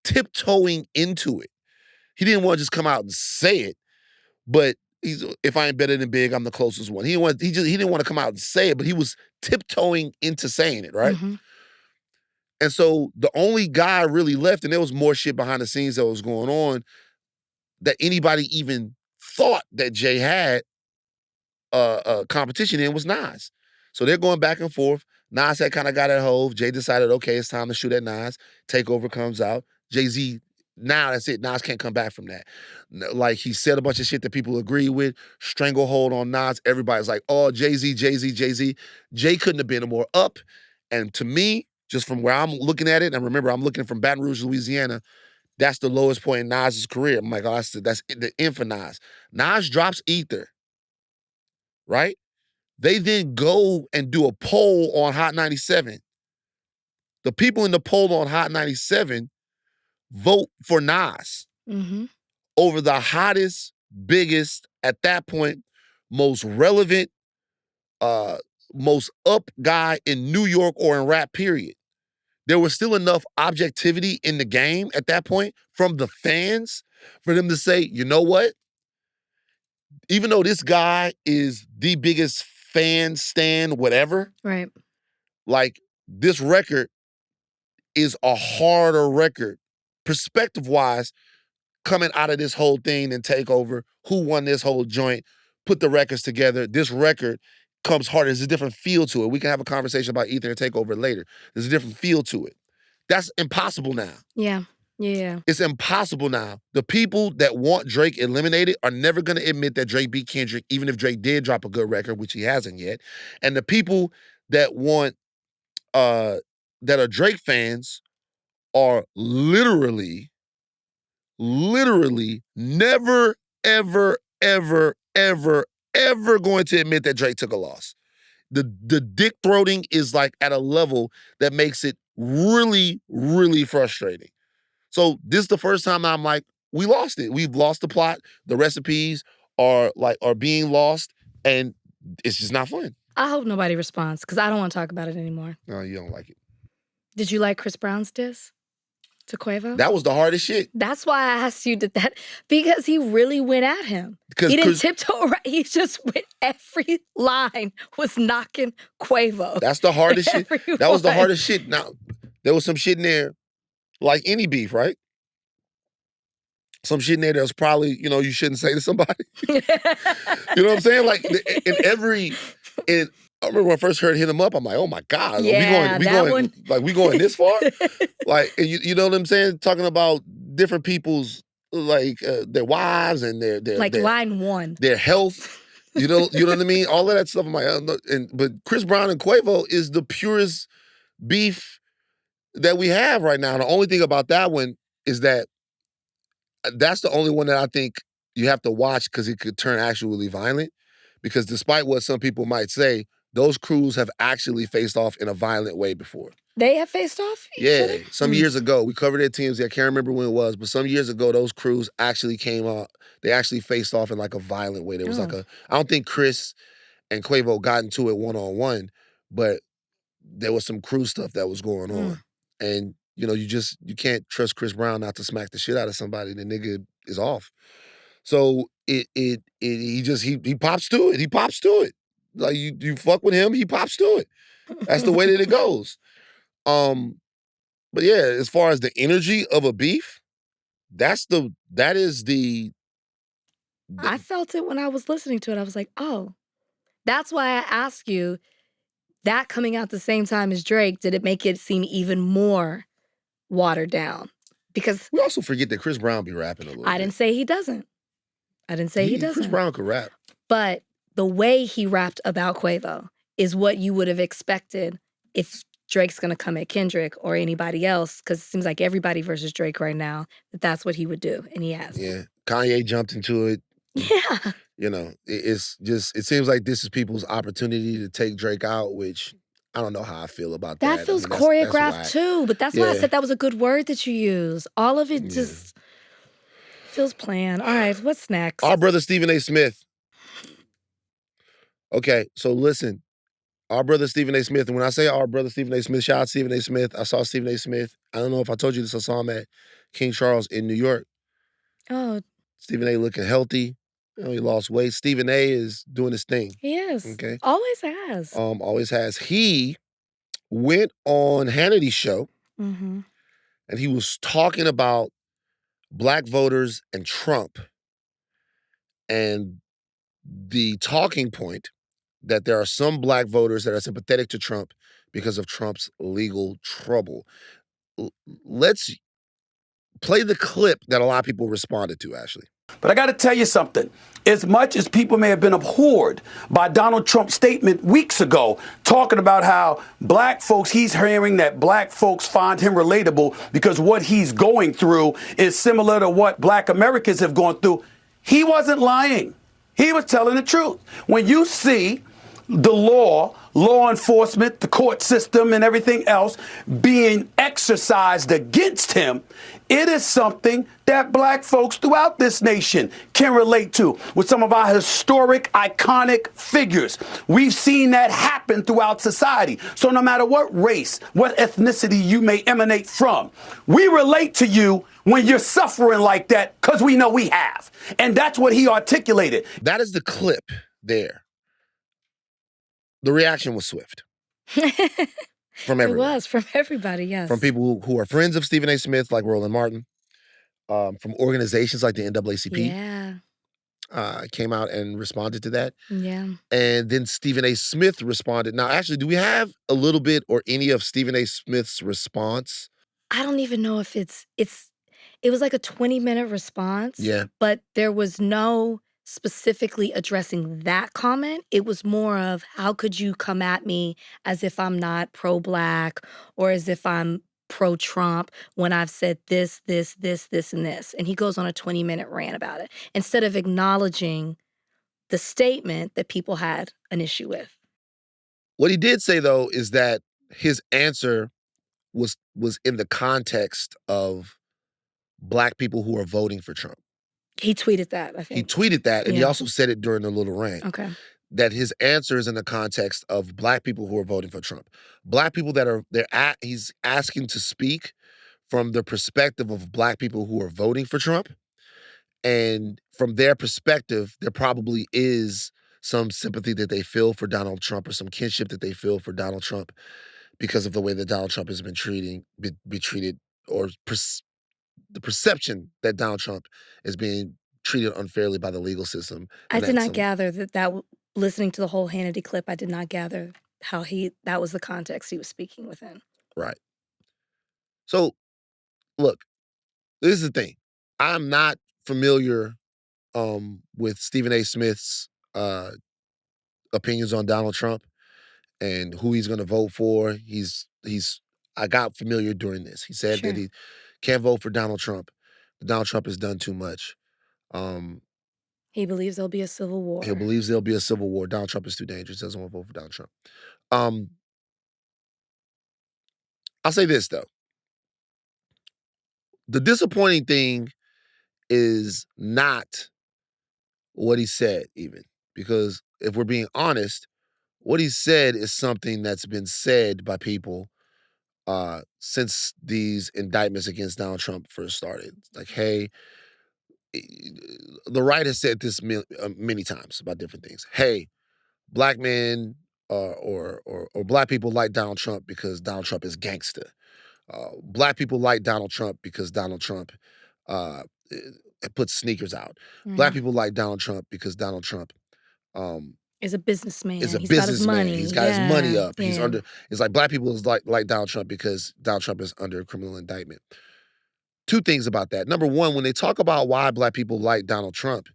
S1: tiptoeing into it. He didn't want to just come out and say it, but if I ain't better than Big, I'm the closest one. He didn't want to come out and say it, but he was tiptoeing into saying it, right?
S2: Mhm.
S1: And so the only guy really left, and there was more shit behind the scenes that was going on that anybody even thought that Jay had competition in was Nas. So they're going back and forth. Nas had kind of got at Hove. Jay decided, okay, it's time to shoot at Nas. Takeover comes out. Jay-Z, now that's it. Nas can't come back from that. Like, he said a bunch of shit that people agree with. Stranglehold on Nas. Everybody's like, oh, Jay-Z, Jay-Z, Jay-Z. Jay couldn't have been more up. And to me, just from where I'm looking at it, and remember, I'm looking from Baton Rouge, Louisiana, that's the lowest point in Nas's career. I'm like, oh, that's the end for Nas. Nas drops Ether, right? They then go and do a poll on Hot 97. The people in the poll on Hot 97 vote for Nas
S2: Mhm.
S1: over the hottest, biggest, at that point, most relevant most up guy in New York or in rap, period. There was still enough objectivity in the game at that point from the fans for them to say, you know what? Even though this guy is the biggest fan stan, whatever,
S2: Right.
S1: like this record is a harder record, perspective-wise, coming out of this whole thing and take over, who won this whole joint, put the records together. This record comes harder. There's a different feel to it. We can have a conversation about Ether and Takeover later. There's a different feel to it. That's impossible now.
S2: Yeah. Yeah.
S1: It's impossible now. The people that want Drake eliminated are never going to admit that Drake beat Kendrick, even if Drake did drop a good record, which he hasn't yet. And the people that want, that are Drake fans are literally never, ever, ever, ever, ever going to admit that Drake took a loss. The dick throating is like at a level that makes it really, really frustrating. So this is the first time I'm like, we lost it. We've lost the plot. The recipes are being lost, and it's just not fun.
S2: I hope nobody responds because I don't want to talk about it anymore.
S1: No, you don't like it.
S2: Did you like Chris Brown's diss to Quavo?
S1: That was the hardest shit.
S2: That's why I asked you did that, because he really went at him. He didn't tiptoe around. He just went, every line was knocking Quavo.
S1: That's the hardest shit. That was the hardest shit. Now, there was some shit in there, like any beef, right? Some shit in there that was probably, you shouldn't say to somebody. You know what I'm saying? Like, I remember when I first heard Hit 'Em Up, I'm like, oh my God, we going this far? Like, you know what I'm saying? Talking about different people's, their wives and their
S2: line one.
S1: Their health. You know what I mean? All of that stuff. I'm like, but Chris Brown and Quavo is the purest beef that we have right now. And the only thing about that one is that that's the only one that I think you have to watch because it could turn actually violent. Because despite what some people might say, those crews have actually faced off in a violent way before.
S2: They have faced off?
S1: Yeah. Some years ago, we covered their teams. I can't remember when it was, but some years ago, those crews actually came out. They actually faced off in like a violent way. There was I don't think Chris and Quavo got into it one-on-one, but there was some crew stuff that was going on. And you can't trust Chris Brown not to smack the shit out of somebody. The nigga is off. So he pops to it. He pops to it. Like you fuck with him, he pops to it. That's the way that it goes. But yeah, as far as the energy of a beef, that is the
S2: I felt it when I was listening to it. I was like, oh, that's why I asked you, that coming out the same time as Drake, did it make it seem even more watered down? Because
S1: we also forget that Chris Brown be rapping a little bit.
S2: I didn't say he doesn't.
S1: Chris Brown could rap.
S2: But the way he rapped about Quavo is what you would have expected if Drake's going to come at Kendrick or anybody else, because it seems like everybody versus Drake right now, that's what he would do, and he has.
S1: Yeah, Kanye jumped into it.
S2: Yeah.
S1: It seems like this is people's opportunity to take Drake out, which I don't know how I feel about that.
S2: That feels choreographed too, but that's why I said that was a good word that you use. All of it just feels planned. All right, what's next?
S1: Our brother Stephen A. Smith. Okay, so listen. Our brother Stephen A. Smith, and when I say our brother Stephen A. Smith, shout out Stephen A. Smith. I saw Stephen A. Smith. I don't know if I told you this. I saw him at King Charles in New York.
S2: Oh.
S1: Stephen A. looking healthy. He lost weight. Stephen A. is doing his thing.
S2: He is.
S1: Okay.
S2: Always has.
S1: Always has. He went on Hannity's show, and he was talking about Black voters and Trump, and the talking point that there are some Black voters that are sympathetic to Trump because of Trump's legal trouble. Let's play the clip that a lot of people responded to, Ashleigh.
S3: But I got to tell you something. As much as people may have been abhorred by Donald Trump's statement weeks ago, talking about how Black folks, he's hearing that Black folks find him relatable because what he's going through is similar to what Black Americans have gone through, he wasn't lying. He was telling the truth. When you see the law enforcement, the court system, and everything else being exercised against him, it is something that black folks throughout this nation can relate to with some of our historic, iconic figures. We've seen that happen throughout society. So no matter what race, what ethnicity you may emanate from, we relate to you when you're suffering like that because we know we have. And that's what he articulated.
S1: That is the clip there. The reaction was swift. From everyone.
S2: It was, from everybody, yes.
S1: From people who are friends of Stephen A. Smith, like Roland Martin, from organizations like the NAACP. Came out and responded to that.
S2: Yeah.
S1: And then Stephen A. Smith responded. Now, actually, do we have a little bit or any of Stephen A. Smith's response?
S2: I don't even know if it was like a 20-minute response.
S1: Yeah.
S2: But there was no specifically addressing that comment. It was more of, how could you come at me as if I'm not pro-Black or as if I'm pro-Trump when I've said this, this, this, this, and this. And he goes on a 20-minute rant about it instead of acknowledging the statement that people had an issue with.
S1: What he did say, though, is that his answer was in the context of Black people who are voting for Trump.
S2: He tweeted that, I think.
S1: He tweeted that, and he also said it during the little rant.
S2: Okay.
S1: That his answer is in the context of Black people who are voting for Trump. Black people that he's asking to speak from the perspective of Black people who are voting for Trump. And from their perspective, there probably is some sympathy that they feel for Donald Trump or some kinship that they feel for Donald Trump because of the way that Donald Trump has been treated, or the perception that Donald Trump is being treated unfairly by the legal system.
S2: I did not gather that listening to the whole Hannity clip, I did not gather how that was the context he was speaking within.
S1: Right. So, look, this is the thing. I'm not familiar with Stephen A. Smith's opinions on Donald Trump and who he's going to vote for. I got familiar during this. He said that he can't vote for Donald Trump. Donald Trump has done too much.
S2: He believes there'll be a civil war.
S1: He believes there'll be a civil war. Donald Trump is too dangerous. He doesn't want to vote for Donald Trump. I'll say this, though. The disappointing thing is not what he said, even. Because if we're being honest, what he said is something that's been said by people since these indictments against Donald Trump first started. Like, hey, the right has said this many times about different things. Hey, Black men or Black people like Donald Trump because Donald Trump is gangster. Black people like Donald Trump because Donald Trump puts sneakers out. Black people like Donald Trump because Donald Trump
S2: is a businessman.
S1: He's
S2: got his money.
S1: He's got his money up. It's like Black people is like Donald Trump because Donald Trump is under criminal indictment. Two things about that. Number one, when they talk about why Black people like Donald Trump,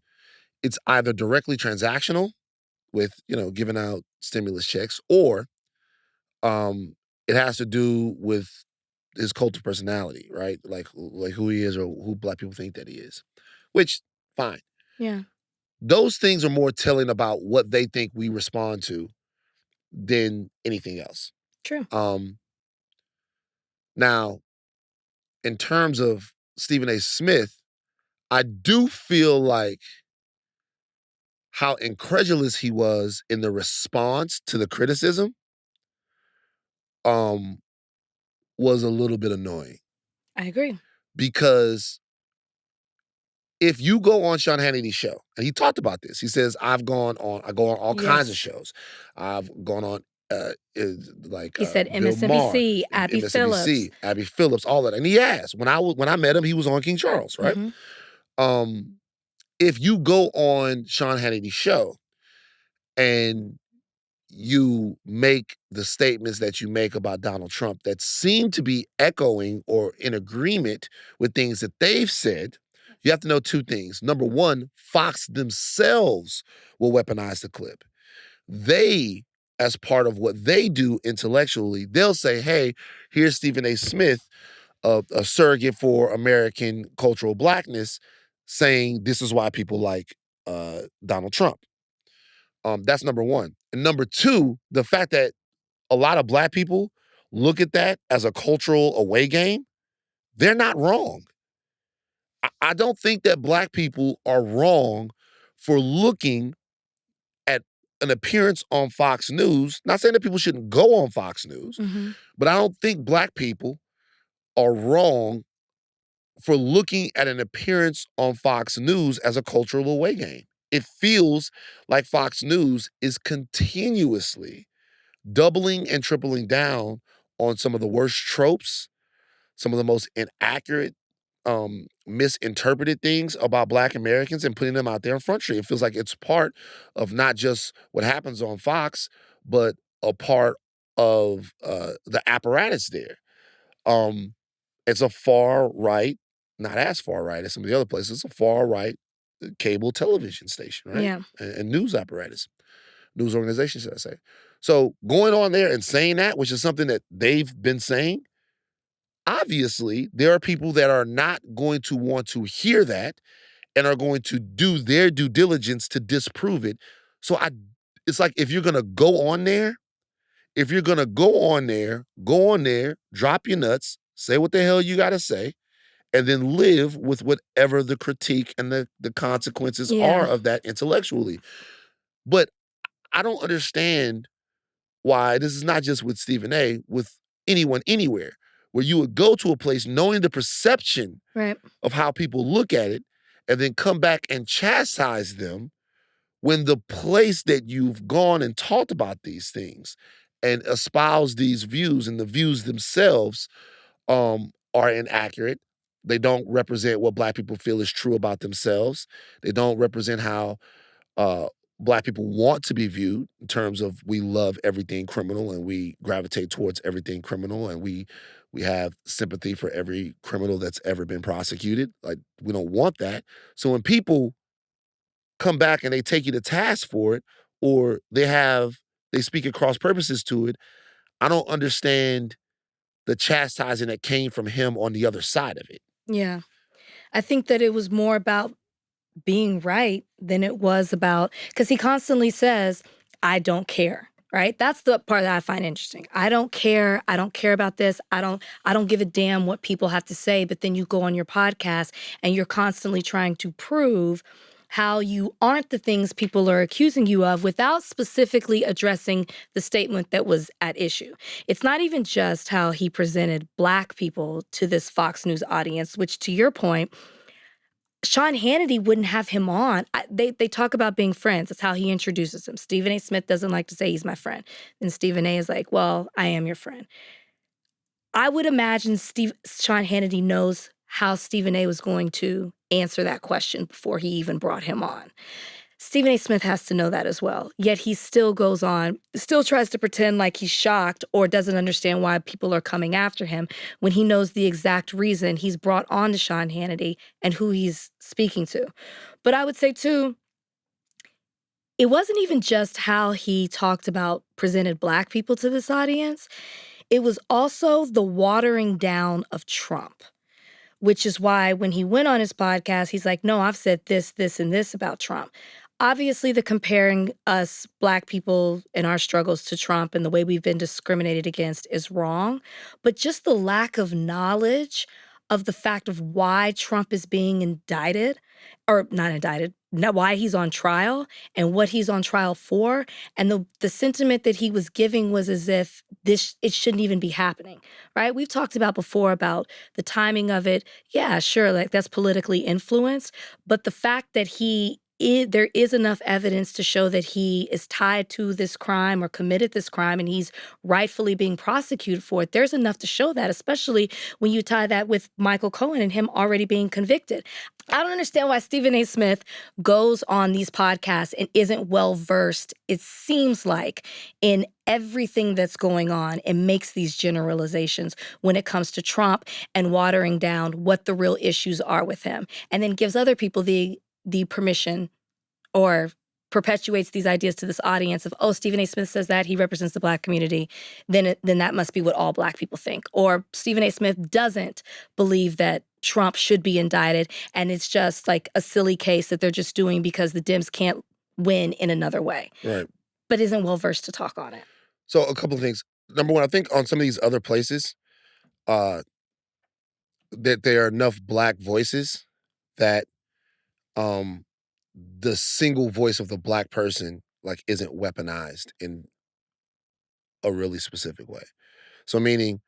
S1: it's either directly transactional with, giving out stimulus checks, or it has to do with his cult of personality, right? Like who he is or who Black people think that he is, which, fine.
S2: Yeah.
S1: Those things are more telling about what they think we respond to than anything else.
S2: True.
S1: Now, in terms of Stephen A. Smith, I do feel like how incredulous he was in the response to the criticism was a little bit annoying.
S2: I agree.
S1: Because if you go on Sean Hannity's show, and he talked about this, he says, I go on all kinds of shows. I've gone on,
S2: he said
S1: Bill
S2: MSNBC,
S1: Maher,
S2: Abby Phillips.
S1: Abby Phillips, all that. And he asked, when I met him, he was on King Charles, right?
S2: Mm-hmm.
S1: If you go on Sean Hannity's show and you make the statements that you make about Donald Trump that seem to be echoing or in agreement with things that they've said, you have to know two things. Number one, Fox themselves will weaponize the clip. They, as part of what they do intellectually, they'll say, hey, here's Stephen A. Smith, a surrogate for American cultural Blackness, saying this is why people like Donald Trump. That's number one. And number two, the fact that a lot of black people look at that as a cultural away game, they're not wrong. I don't think that black people are wrong for looking at an appearance on Fox News. Not saying that people shouldn't go on Fox News, but I don't think black people are wrong for looking at an appearance on Fox News as a cultural away game. It feels like Fox News is continuously doubling and tripling down on some of the worst tropes, some of the most inaccurate, misinterpreted things about Black Americans and putting them out there in Front Street. It feels like it's part of not just what happens on Fox, but a part of the apparatus there. It's a far right, not as far right as some of the other places, it's a far right cable television station, right?
S2: Yeah.
S1: And news apparatus, news organization, should I say. So going on there and saying that, which is something that they've been saying, obviously there are people that are not going to want to hear that and are going to do their due diligence to disprove it. So it's like if you're gonna go on there, go on there, drop your nuts, say what the hell you gotta say, and then live with whatever the critique and the consequences are of that intellectually. But I don't understand why this is not just with Stephen A, with anyone anywhere, where you would go to a place knowing the perception of how people look at it and then come back and chastise them when the place that you've gone and talked about these things and espouse these views and the views themselves are inaccurate. They don't represent what Black people feel is true about themselves. They don't represent how Black people want to be viewed in terms of we love everything criminal and we gravitate towards everything criminal and we have sympathy for every criminal that's ever been prosecuted. Like, we don't want that. So when people come back and they take you to task for it, or they speak at cross purposes to it, I don't understand the chastising that came from him on the other side of it.
S2: Yeah. I think that it was more about being right than it was about, because he constantly says, I don't care, right? That's the part that I find interesting. I don't care. I don't care about this. I don't give a damn what people have to say. But then you go on your podcast and you're constantly trying to prove how you aren't the things people are accusing you of without specifically addressing the statement that was at issue. It's not even just how he presented Black people to this Fox News audience, which, to your point, Sean Hannity wouldn't have him on. They talk about being friends. That's how he introduces him. Stephen A. Smith doesn't like to say he's my friend. And Stephen A. is like, well, I am your friend. I would imagine Sean Hannity knows how Stephen A. was going to answer that question before he even brought him on. Stephen A. Smith has to know that as well. Yet he still goes on, still tries to pretend like he's shocked or doesn't understand why people are coming after him when he knows the exact reason he's brought on to Sean Hannity and who he's speaking to. But I would say, too, it wasn't even just how he presented Black people to this audience. It was also the watering down of Trump, which is why when he went on his podcast, he's like, no, I've said this, this, and this about Trump. Obviously, the comparing us Black people and our struggles to Trump and the way we've been discriminated against is wrong. But just the lack of knowledge of the fact of why Trump is being indicted, or not indicted, why he's on trial and what he's on trial for. And the sentiment that he was giving was as if it shouldn't even be happening, right? We've talked about before about the timing of it. Yeah, sure, like that's politically influenced. But the fact that there is enough evidence to show that he is tied to this crime or committed this crime and he's rightfully being prosecuted for it. There's enough to show that, especially when you tie that with Michael Cohen and him already being convicted. I don't understand why Stephen A. Smith goes on these podcasts and isn't well-versed, it seems like, in everything that's going on and makes these generalizations when it comes to Trump and watering down what the real issues are with him, and then gives other people the permission or perpetuates these ideas to this audience of, oh, Stephen A. Smith says that, he represents the Black community, then that must be what all Black people think. Or Stephen A. Smith doesn't believe that Trump should be indicted, and it's just like a silly case that they're just doing because the Dems can't win in another way,
S1: Right.
S2: but isn't well versed to talk on it.
S1: So a couple of things. Number one, I think on some of these other places, uh, that there are enough Black voices that um the single voice of the Black person like isn't weaponized in a really specific way. So meaning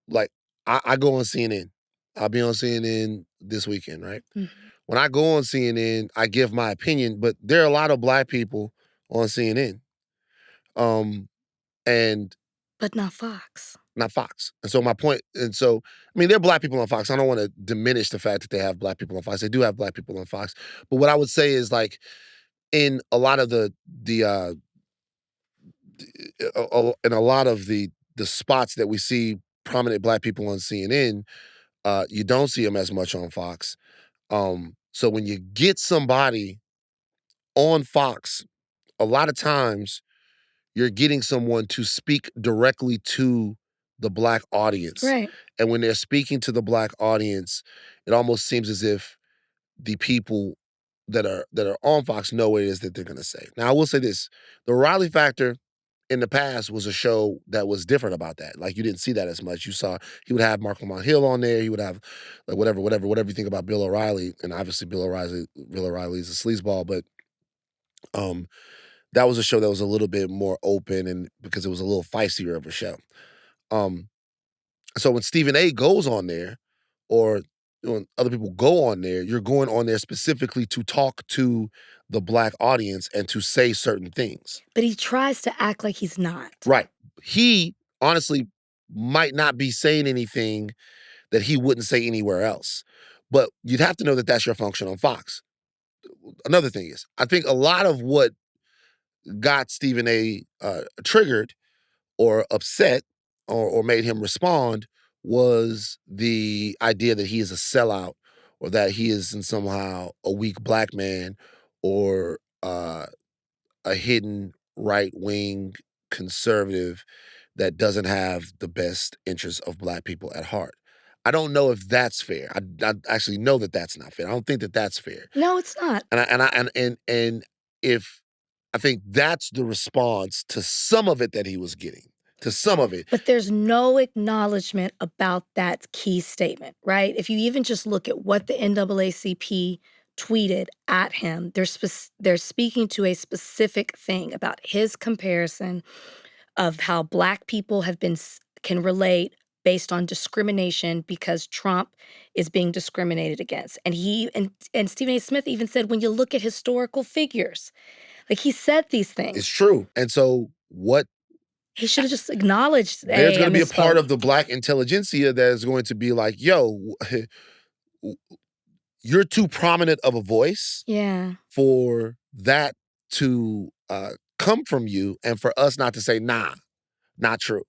S1: like I go on CNN. I'll be on CNN this weekend, right?
S2: Mhm.
S1: When I go on CNN, I give my opinion, but there are a lot of Black people on CNN. And
S2: But not Fox.
S1: not Fox. And so my point, and so I mean, there are Black people on Fox. I don't want to diminish the fact that they have Black people on Fox. They do have Black people on Fox. But what I would say is like in a lot of in a lot of the spots that we see prominent Black people on CNN, you don't see them as much on Fox. So when you get somebody on Fox, a lot of times you're getting someone to speak directly to the Black audience.
S2: Right.
S1: And when they're speaking to the Black audience, it almost seems as if the people that are on Fox know what it is that they're gonna say. Now, I will say this: the Riley Factor in the past was a show that was different about that. Like you didn't see that as much. You saw he would have Mark Lamont Hill on there. He would have like whatever you think about Bill O'Reilly, and obviously Bill O'Reilly is a sleazeball, but um, that was a show that was a little bit more open and because it was a little feistier of a show. Um, so when Stephen A goes on there, or when other people go on there, you're going on there specifically to talk to the Black audience and to say certain things.
S2: But he tries to act like he's not.
S1: Right. He honestly might not be saying anything that he wouldn't say anywhere else. But you'd have to know that that's your function on Fox. Another thing is, I think a lot of what got Stephen A triggered or upset or made him respond was the idea that he is a sellout or that he is in somehow a weak Black man or a hidden right wing conservative that doesn't have the best interests of Black people at heart. I don't know if that's fair. I actually know that that's not fair. I don't think that that's fair.
S2: No, it's not.
S1: And if I think that's the response to some of it that he was getting, to some of it.
S2: But there's no acknowledgement about that key statement, right? If you even just look at what the NAACP tweeted at him, they're speaking to a specific thing about his comparison of how Black people can relate based on discrimination because Trump is being discriminated against. And and Stephen A. Smith even said, when you look at historical figures, like he said these things.
S1: It's true. And so what
S2: He should have just acknowledged,
S1: there's
S2: hey,
S1: going
S2: I
S1: to be a part
S2: misspoke.
S1: of the Black intelligentsia that is going to be like, yo, you're too prominent of a voice
S2: Yeah.
S1: for that to come from you and for us not to say, nah, not true.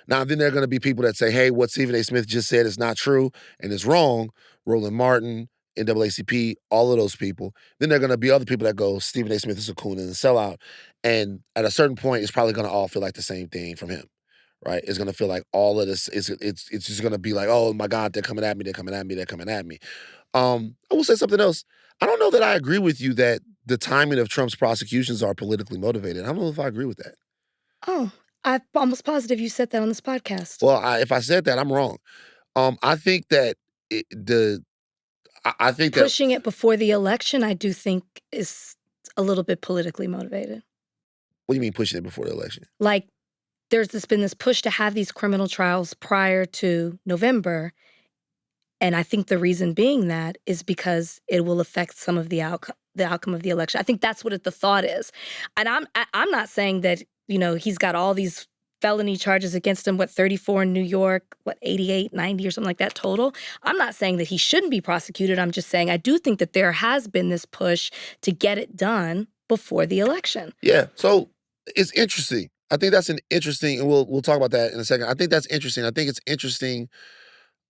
S1: Now, then there are going to be people that say, hey, what Stephen A. Smith just said is not true and is wrong. Roland Martin, NAACP, all of those people. Then there are going to be other people that go, Stephen A. Smith is a coon and a sellout. And at a certain point, it's probably going to all feel like the same thing from him, right? It's going to feel like all of this, it's just going to be like, oh my God, they're coming at me, they're coming at me, they're coming at me. I will say something else. I don't know that I agree with you that the timing of Trump's prosecutions are politically motivated. I don't know if I agree with that.
S2: Oh, I'm almost positive you said that on this podcast.
S1: Well, if I said that, I'm wrong. I think that I think that
S2: Pushing it before the election, I do think is a little bit politically motivated.
S1: what do you mean pushing it before the election?
S2: Like there's been this push to have these criminal trials prior to November. And I think the reason being that is because it will affect some of the outcome of the election. I think that's what the thought is. And I'm not saying that, he's got all these felony charges against him, 34 in New York, 88, 90 or something like that total. I'm not saying that he shouldn't be prosecuted. I'm just saying I do think that there has been this push to get it done before the election.
S1: Yeah. So it's interesting. I think that's an interesting, and we'll talk about that in a second. I think that's interesting. I think it's interesting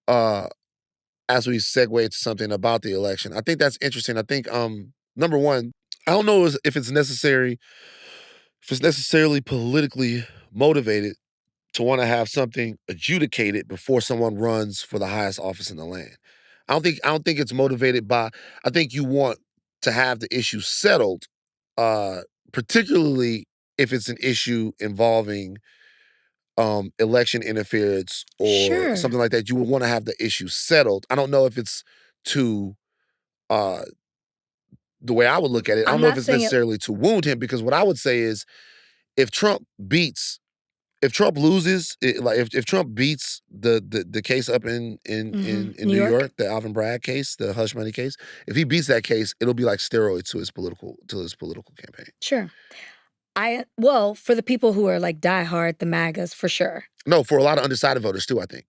S1: as we segue into something about the election. I think that's interesting. I think number one, I don't know if it's necessarily politically motivated to want to have something adjudicated before someone runs for the highest office in the land. I don't think it's motivated by, I think you want to have the issue settled particularly if it's an issue involving election interference or
S2: Sure.
S1: something like that, you would want to have the issue settled. I don't know if it's to uh the way I would look at it. I don't
S2: I'm
S1: know if
S2: not
S1: it's
S2: saying it.
S1: necessarily to wound him, because what I would say is if Trump beats if Trump loses, like if Trump beats the case up in
S2: New
S1: New
S2: York.
S1: York, the Alvin Bragg case, the hush money case, if he beats that case, it'll be like steroids to his political campaign.
S2: Sure. Well, for the people who are like diehard, the MAGAs, for sure.
S1: No, for a lot of undecided voters too, I think.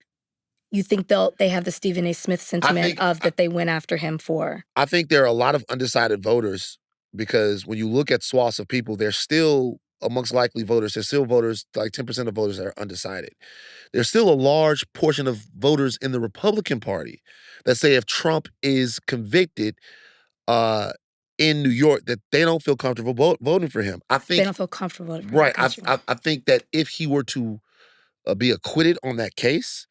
S2: You think they have the Stephen A. Smith sentiment of that they went after him for?
S1: I think there are a lot of undecided voters because when you look at swaths of people, they're still amongst likely voters. There's still voters, like 10% of voters that are undecided. There's still a large portion of voters in the Republican Party that say if Trump is convicted in New York, that they don't feel comfortable voting for him. I
S2: They
S1: think,
S2: don't feel comfortable voting for him.
S1: right.
S2: Got you.
S1: I think that if he were to be acquitted on that case,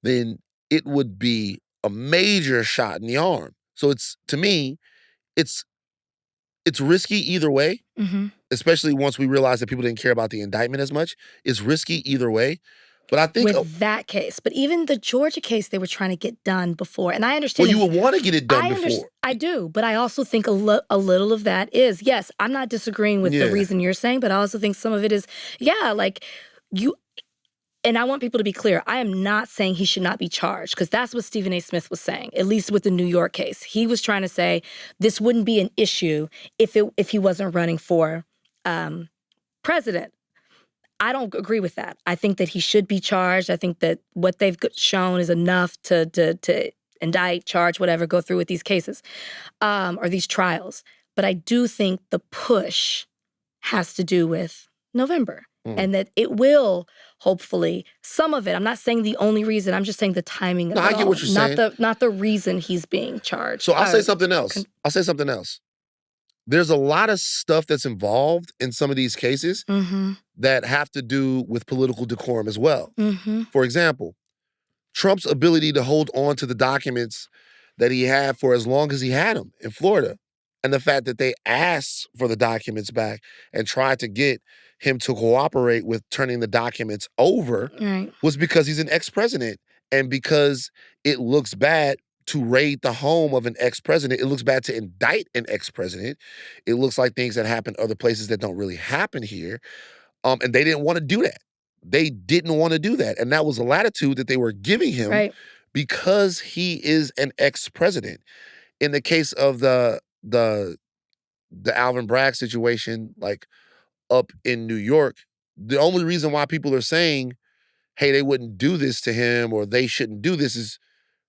S1: then it would be a major shot in the arm. So to me, it's risky either way, especially once we realize that people didn't care about the indictment as much. It's risky either way. But I think
S2: with that case, but even the Georgia case, they were trying to get done before, and I
S1: well,
S2: understand.
S1: you would want to get it done before.
S2: I do, but I also think a little of that is, yes, I'm not disagreeing with the reason you're saying, but I also think some of it is, like you. And I want people to be clear. I am not saying he should not be charged, because that's what Stephen A. Smith was saying, at least with the New York case. He was trying to say this wouldn't be an issue if he wasn't running for president. I don't agree with that. I think that he should be charged. I think that what they've shown is enough to indict, charge, whatever, go through with these cases or these trials. But I do think the push has to do with November. And that it will, hopefully, some of it. I'm not saying the only reason. I'm just saying the timing of it
S1: I get
S2: all.
S1: what you're saying.
S2: Not the reason he's being charged.
S1: So I'll say something else. There's a lot of stuff that's involved in some of these cases that have to do with political decorum as well. For example, Trump's ability to hold on to the documents that he had for as long as he had them in Florida, and the fact that they asked for the documents back and tried to get him to cooperate with turning the documents over was because he's an ex-president, and because it looks bad to raid the home of an ex-president. It looks bad to indict an ex-president. It looks like things that happen other places that don't really happen here. And they didn't want to do that. They didn't want to do that. And that was a latitude that they were giving him because he is an ex-president. In the case of the Alvin Bragg situation, like up in New York, the only reason why people are saying, hey, they wouldn't do this to him or they shouldn't do this is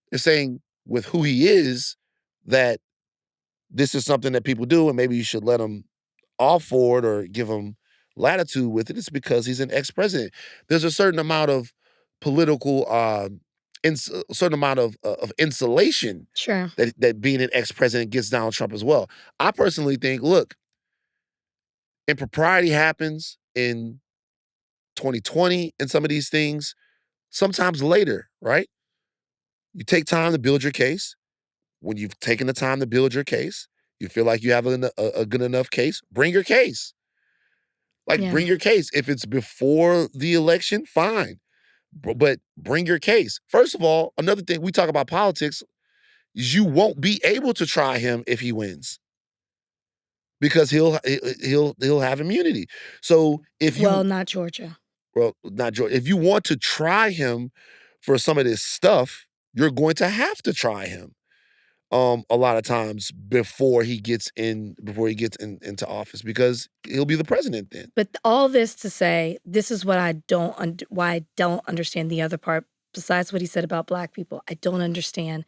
S1: they're saying with who he is that this is something that people do and maybe you should let him off for it or give him latitude with it. It's because he's an ex-president. There's a certain amount of political, certain amount of insulation that being an ex-president gets Donald Trump as well. I personally think, look, impropriety happens in 2020 and some of these things, sometimes later, right? You take time to build your case. When you've taken the time to build your case, you feel like you have a good enough case, bring your case. Bring your case. If it's before the election, fine. But bring your case. First of all, another thing, we talk about politics, is you won't be able to try him if he wins. Because he'll have immunity. So
S2: not Georgia.
S1: Well, not Georgia. If you want to try him for some of this stuff, you're going to have to try him. A lot of times before he gets into office, because he'll be the president then.
S2: But all this to say, this is what why I don't understand the other part. Besides what he said about Black people, I don't understand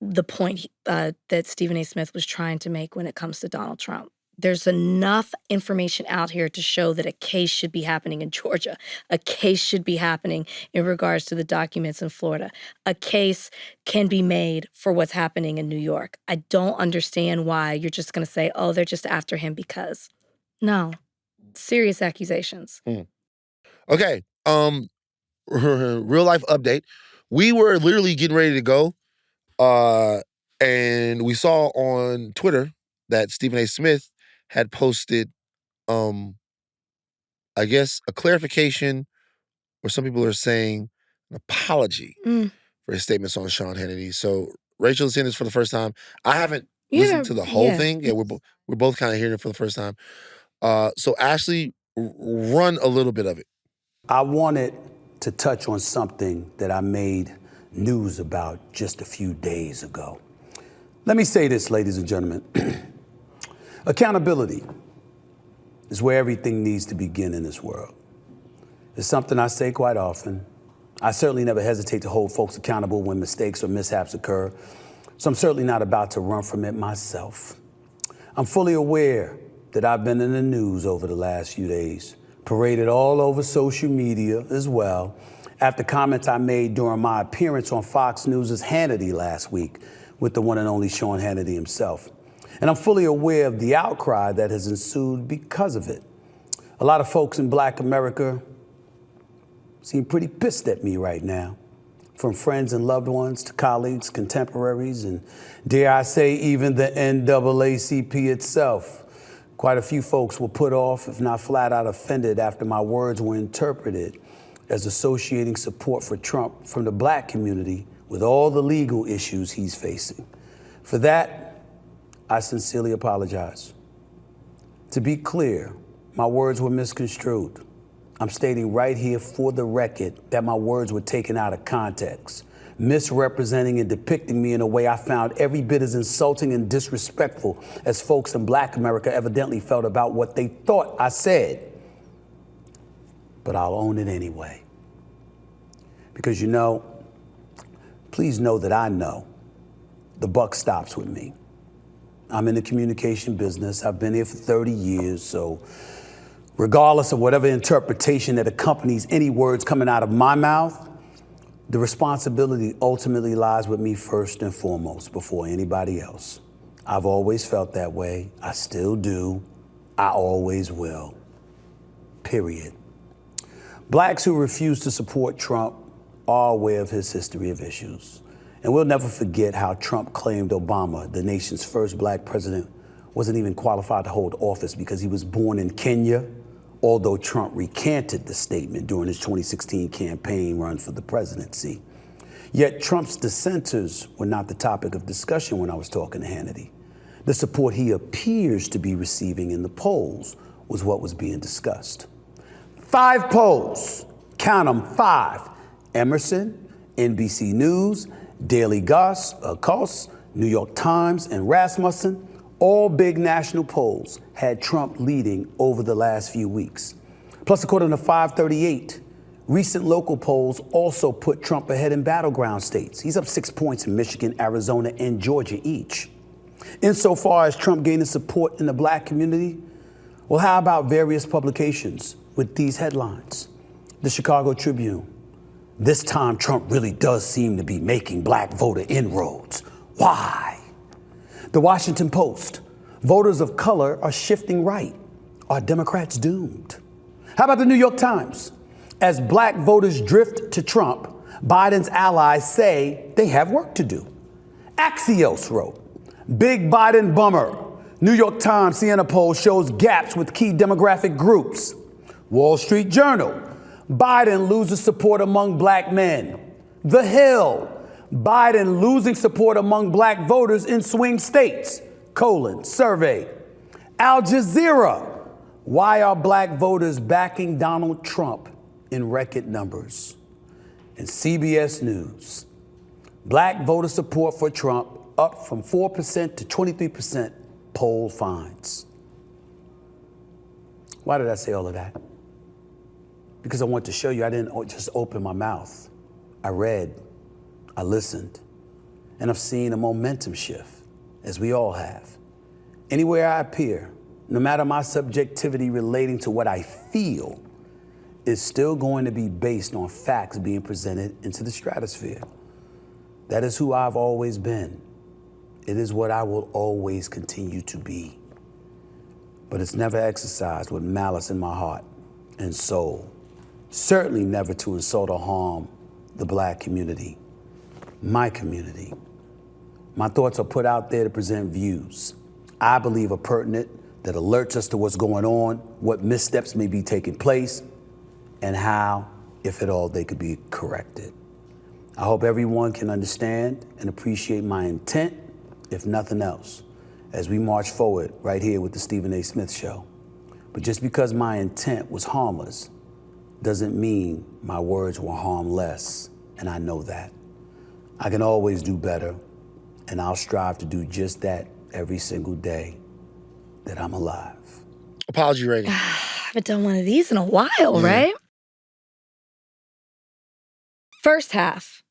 S2: the point that Stephen A. Smith was trying to make when it comes to Donald Trump. There's enough information out here to show that a case should be happening in Georgia. A case should be happening in regards to the documents in Florida. A case can be made for what's happening in New York. I don't understand why you're just going to say, oh, they're just after him because. No. Serious accusations.
S1: Okay. Real life update. We were literally getting ready to go. And we saw on Twitter that Stephen A. Smith had posted, um, I guess, a clarification, or some people are saying an apology
S2: Mm.
S1: for his statements on Sean Hannity. So Rachel is seeing this for the first time. I haven't listened
S2: Yeah,
S1: to the whole
S2: yeah.
S1: thing. Yeah, we're both kind of hearing it for the first time. So Ashleigh, run a little bit of it.
S3: I wanted to touch on something that I made news about just a few days ago. Let me say this, ladies and gentlemen. Accountability is where everything needs to begin in this world. It's something I say quite often. I certainly never hesitate to hold folks accountable when mistakes or mishaps occur, so I'm certainly not about to run from it myself. I'm fully aware that I've been in the news over the last few days, paraded all over social media as well, after comments I made during my appearance on Fox News' Hannity last week with the one and only Sean Hannity himself. And I'm fully aware of the outcry that has ensued because of it. A lot of folks in Black America seem pretty pissed at me right now, from friends and loved ones to colleagues, contemporaries, and dare I say even the NAACP itself. Quite a few folks were put off, if not flat out offended, after my words were interpreted as associating support for Trump from the Black community with all the legal issues he's facing. For that, I sincerely apologize. To be clear, my words were misconstrued. I'm stating right here for the record that my words were taken out of context, misrepresenting and depicting me in a way I found every bit as insulting and disrespectful as folks in Black America evidently felt about what they thought I said. But I'll own it anyway. Because please know that I know the buck stops with me. I'm in the communication business. I've been here for 30 years, so regardless of whatever interpretation that accompanies any words coming out of my mouth, the responsibility ultimately lies with me first and foremost before anybody else. I've always felt that way. I still do. I always will. Period. Blacks who refuse to support Trump are aware of his history of issues. And we'll never forget how Trump claimed Obama, the nation's first Black president, wasn't even qualified to hold office because he was born in Kenya, although Trump recanted the statement during his 2016 campaign run for the presidency. Yet Trump's dissenters were not the topic of discussion when I was talking to Hannity. The support he appears to be receiving in the polls was what was being discussed. 5 polls, count them, 5. Emerson, NBC News, Daily Kos, New York Times, and Rasmussen, all big national polls had Trump leading over the last few weeks. Plus, according to 538, recent local polls also put Trump ahead in battleground states. He's up 6 points in Michigan, Arizona, and Georgia each. Insofar as Trump gaining support in the Black community, well, how about various publications with these headlines? The Chicago Tribune. This time, Trump really does seem to be making Black voter inroads. Why? The Washington Post. Voters of color are shifting right. Are Democrats doomed? How about the New York Times? As Black voters drift to Trump, Biden's allies say they have work to do. Axios wrote, Big Biden bummer. New York Times Siena poll shows gaps with key demographic groups. Wall Street Journal. Biden loses support among Black men. The Hill. Biden losing support among Black voters in swing states. Survey. Al Jazeera. Why are Black voters backing Donald Trump in record numbers? And CBS News. Black voter support for Trump up from 4% to 23%, poll finds. Why did I say all of that? Because I want to show you I didn't just open my mouth. I read, I listened, and I've seen a momentum shift, as we all have. Anywhere I appear, no matter my subjectivity relating to what I feel, is still going to be based on facts being presented into the stratosphere. That is who I've always been. It is what I will always continue to be. But it's never exercised with malice in my heart and soul. Certainly never to insult or harm the Black community, my community. My thoughts are put out there to present views I believe are pertinent that alerts us to what's going on, what missteps may be taking place, and how, if at all, they could be corrected. I hope everyone can understand and appreciate my intent, if nothing else, as we march forward right here with the Stephen A. Smith Show. But just because my intent was harmless doesn't mean my words were harmless, and I know that. I can always do better, and I'll strive to do just that every single day that I'm alive.
S1: Apology rating.
S2: I haven't done one of these in a while, right? First half,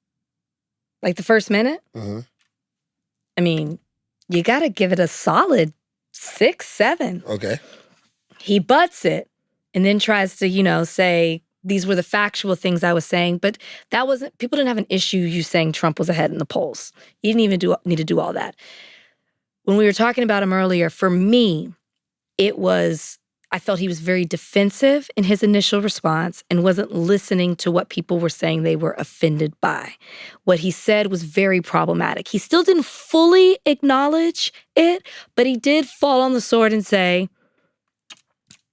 S2: like the first minute, I mean, you got to give it a solid 6, 7.
S1: Okay.
S2: He butts it and then tries to, say, these were the factual things I was saying, but that wasn't, people didn't have an issue you saying Trump was ahead in the polls. You didn't even need to do all that. When we were talking about him earlier, for me, I felt he was very defensive in his initial response and wasn't listening to what people were saying they were offended by. What he said was very problematic. He still didn't fully acknowledge it, but he did fall on the sword and say,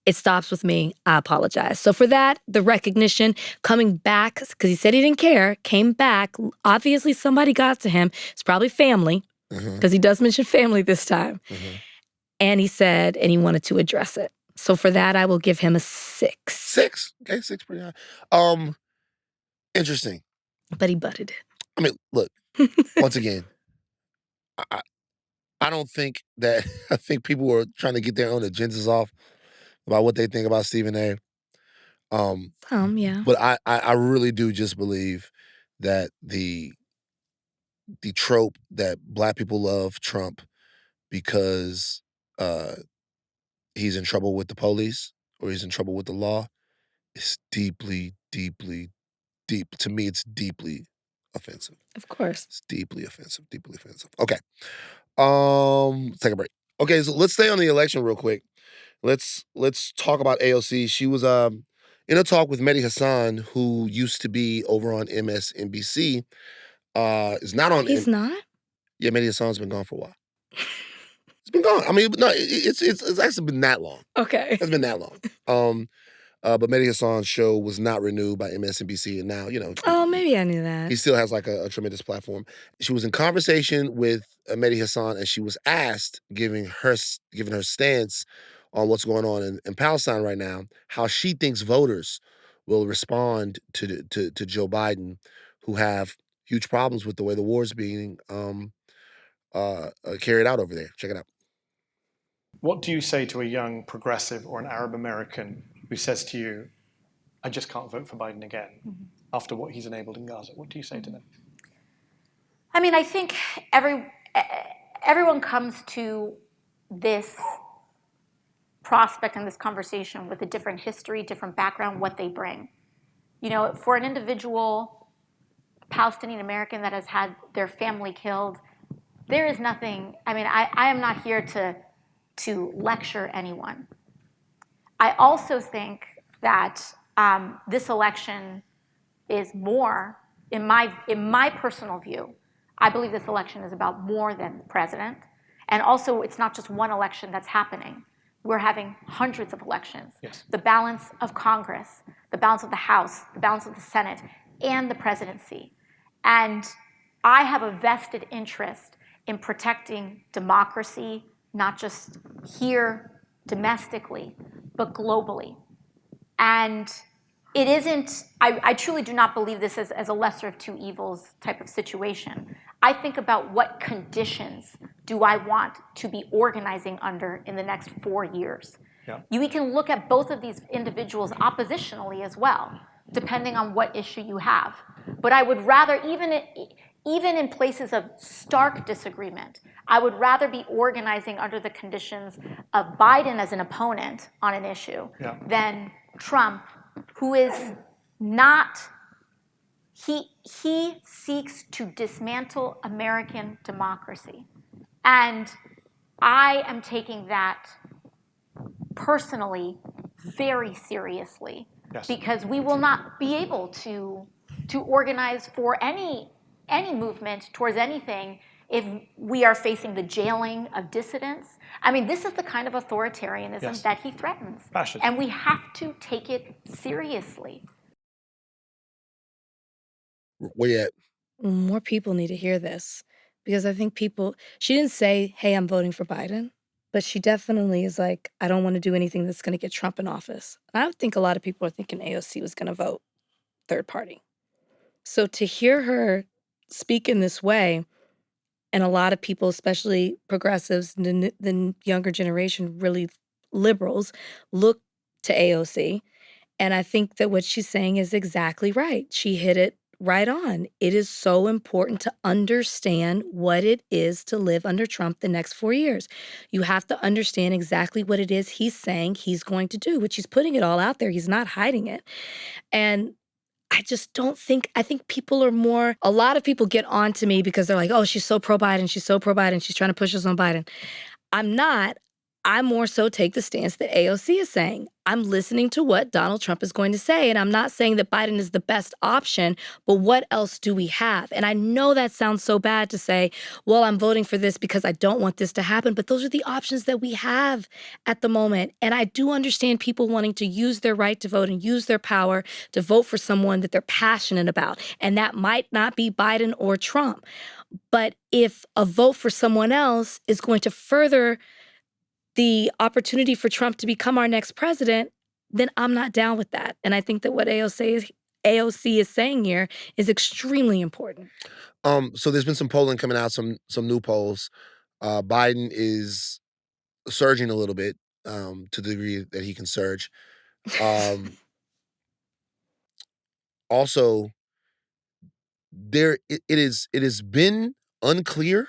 S2: it stops with me, I apologize. So for that, the recognition, coming back, because he said he didn't care, came back, obviously somebody got to him. It's probably family, because he does mention family this time. And he said, and he wanted to address it. So for that, I will give him a 6.
S1: 6? Okay, 6 pretty high. Interesting.
S2: But he butted it.
S1: I mean, look, once again, I don't think that, I think people are trying to get their own agendas off about what they think about Stephen A.
S2: Yeah.
S1: But I really do just believe that the trope that Black people love Trump because he's in trouble with the police or he's in trouble with the law is deeply, deeply, to me, it's deeply offensive.
S2: Of course.
S1: It's deeply offensive, deeply offensive. Okay. Let's take a break. Okay, so let's stay on the election real quick. Let's talk about AOC. She was in a talk with Mehdi Hasan, who used to be over on MSNBC. Is not on.
S2: He's not?
S1: Yeah, Mehdi Hasan's been gone for a while. It's been gone. I mean, no, it's actually been that long.
S2: Okay.
S1: It's been that long. But Mehdi Hasan's show was not renewed by MSNBC, and now,
S2: Oh, maybe I knew that.
S1: he still has like a tremendous platform. She was in conversation with Mehdi Hasan, and she was asked, giving her stance on what's going on in Palestine right now, how she thinks voters will respond to Joe Biden, who have huge problems with the way the war is being carried out over there. Check it out.
S4: What do you say to a young progressive or an Arab American who says to you, I just can't vote for Biden again after what he's enabled in Gaza? What do you say to them?
S5: I mean, I think everyone comes to this prospect and this conversation with a different history, different background, what they bring. For an individual Palestinian American that has had their family killed, there is nothing, I am not here to lecture anyone. I also think that this election is more, in my personal view, I believe this election is about more than the president. And also, it's not just one election that's happening. We're having hundreds of elections.
S4: Yes.
S5: The balance of Congress, the balance of the House, the balance of the Senate, and the presidency. And I have a vested interest in protecting democracy, not just here domestically, but globally. And it isn't, I truly do not believe this as a lesser of two evils type of situation. I think about what conditions do I want to be organizing under in the next 4 years.
S4: Yeah.
S5: We can look at both of these individuals oppositionally as well, depending on what issue you have. But I would rather, even in places of stark disagreement, I would rather be organizing under the conditions of Biden as an opponent on an issue than Trump, who is not, he seeks to dismantle American democracy. And I am taking that personally very seriously, because we will not be able to organize for any movement towards anything if we are facing the jailing of dissidents. I mean, this is the kind of authoritarianism that he threatens.
S4: Fascism.
S5: And we have to take it seriously.
S1: Where you at?
S2: More people need to hear this because I think she didn't say, hey, I'm voting for Biden, but she definitely is like, I don't want to do anything that's going to get Trump in office. And I think a lot of people are thinking AOC was going to vote third party. So to hear her speak in this way, and a lot of people, especially progressives, the younger generation, really liberals, look to AOC. And I think that what she's saying is exactly right. She hit it right on. It is so important to understand what it is to live under Trump the next 4 years. You have to understand exactly what it is he's saying he's going to do, which he's putting it all out there. He's not hiding it. And I just don't think, I think people are more, a lot of people get on to me because they're like, oh, she's so pro Biden, she's so pro Biden, she's trying to push us on Biden. I'm not. I more so take the stance that AOC is saying. I'm listening to what Donald Trump is going to say, and I'm not saying that Biden is the best option, but what else do we have? And I know that sounds so bad to say, well, I'm voting for this because I don't want this to happen, but those are the options that we have at the moment. And I do understand people wanting to use their right to vote and use their power to vote for someone that they're passionate about, and that might not be Biden or Trump. But if a vote for someone else is going to further the opportunity for Trump to become our next president, then I'm not down with that. And I think that what AOC is saying here is extremely important.
S1: So there's been some polling coming out, some new polls. Biden is surging a little bit, to the degree that he can surge. Also, it has been unclear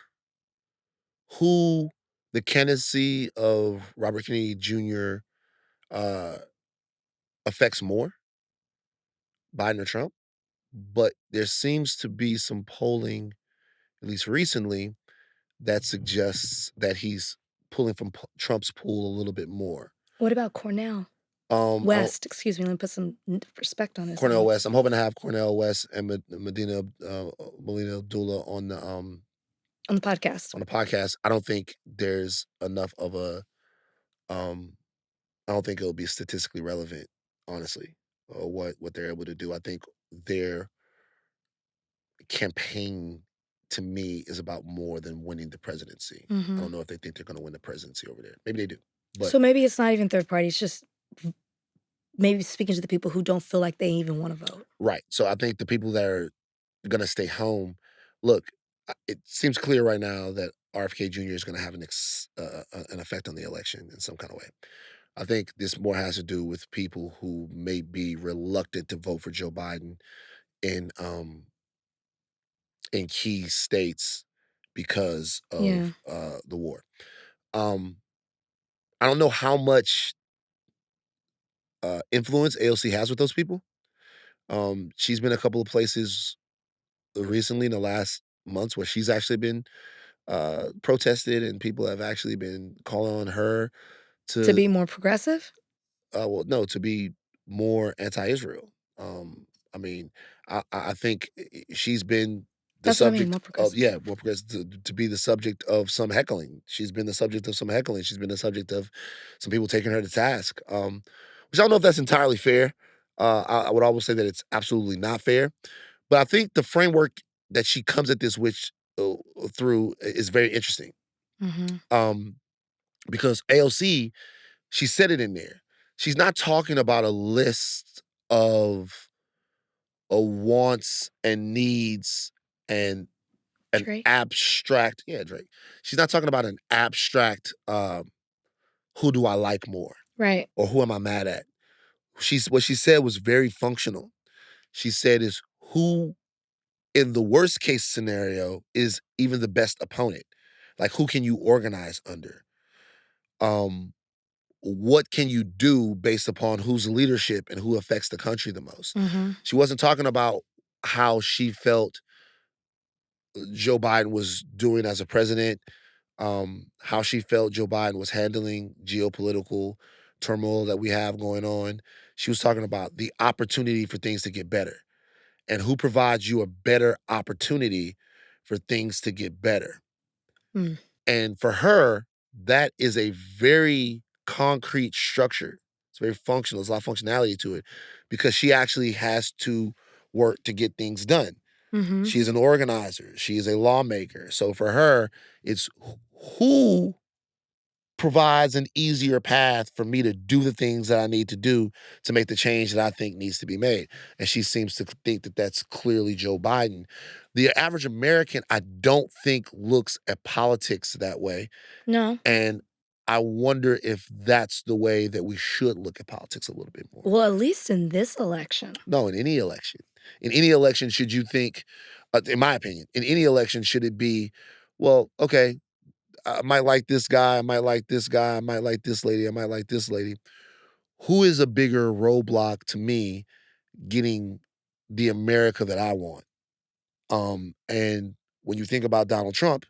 S1: who the candidacy of Robert Kennedy Jr. Affects more, Biden or Trump. But there seems to be some polling, at least recently, that suggests that he's pulling from Trump's pool a little bit more.
S2: What about Cornel West? Excuse me, let me put some respect on his
S1: Cornel
S2: name.
S1: West. I'm hoping to have Cornel West and Melina Abdullah on
S2: the podcast.
S1: On the podcast. I don't think there's enough of a I don't think it'll be statistically relevant, honestly, what they're able to do. I think their campaign, to me, is about more than winning the presidency. I don't know if they think they're gonna win the presidency over there. Maybe they do. But
S2: so maybe it's not even third party, it's just maybe speaking to the people who don't feel like they even wanna vote.
S1: Right. So I think the people that are gonna stay home, look, it seems clear right now that RFK Jr. is gonna have an effect on the election in some kind of way. I think this more has to do with people who may be reluctant to vote for Joe Biden in key states because of the war. I don't know how much influence AOC has with those people. She's been a couple of places recently in the last months where she's actually been protested, and people have actually been calling on her
S2: To be more progressive?
S1: Well, no, to be more anti-Israel. I mean, I think she's been the
S2: That's what I mean,
S1: subject
S2: more
S1: of
S2: progressive.
S1: more progressive to be the subject of some heckling. She's been the subject of some heckling. She's been the subject of some people taking her to task. Which I don't know if that's entirely fair. I would always say that it's absolutely not fair. But I think the framework that she comes at this through is very interesting. Because AOC, she said it in there. She's not talking about a list of wants and needs and an
S2: Drake?
S1: abstract Drake. She's not talking about an abstract, who do I like more?
S2: Right.
S1: Or who am I mad at? What she said was very functional. She said is who, in the worst case scenario, is even the best opponent? Like, who can you organize under? What can you do based upon whose leadership and who affects the country the most? She wasn't talking about how she felt Joe Biden was doing as a president, how she felt Joe Biden was handling geopolitical turmoil that we have going on. She was talking about the opportunity for things to get better and who provides you a better opportunity for things to get better.
S2: Mm.
S1: And for her, that is a very concrete structure. It's very functional. There's a lot of functionality to it because she actually has to work to get things done.
S2: Mhm.
S1: She's an organizer. She is a lawmaker. So for her, it's who provides an easier path for me to do the things that I need to do to make the change that I think needs to be made. And she seems to think that that's clearly Joe Biden. The average American, I don't think, looks at politics that way.
S2: No.
S1: And I wonder if that's the way that we should look at politics a little bit more.
S2: Well, at least in this election.
S1: No, in any election. In any election, should you think, in my opinion, in any election, should it be, well, okay, I might like this guy, I might like this guy, I might like this lady, I might like this lady. Who is a bigger roadblock to me getting the America that I want? And when you think about Donald Trump,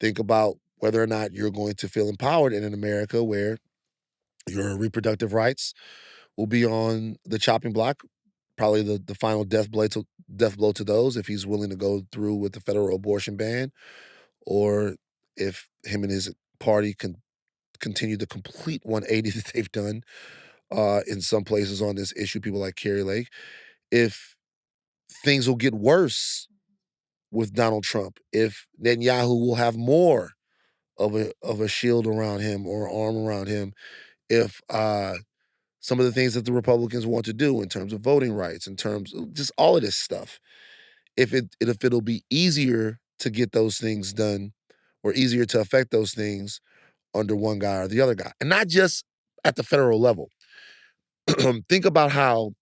S1: think about whether or not you're going to feel empowered in an America where your reproductive rights will be on the chopping block, probably the final death blow to those if he's willing to go through with the federal abortion ban, or if him and his party can continue the complete 180 that they've done in some places on this issue, people like Carrie Lake, if things will get worse with Donald Trump, if Netanyahu will have more of a shield around him or arm around him, if some of the things that the Republicans want to do in terms of voting rights, in terms of just all of this stuff, if it'll be easier to get those things done or easier to affect those things under one guy or the other guy, and not just at the federal level. Think about how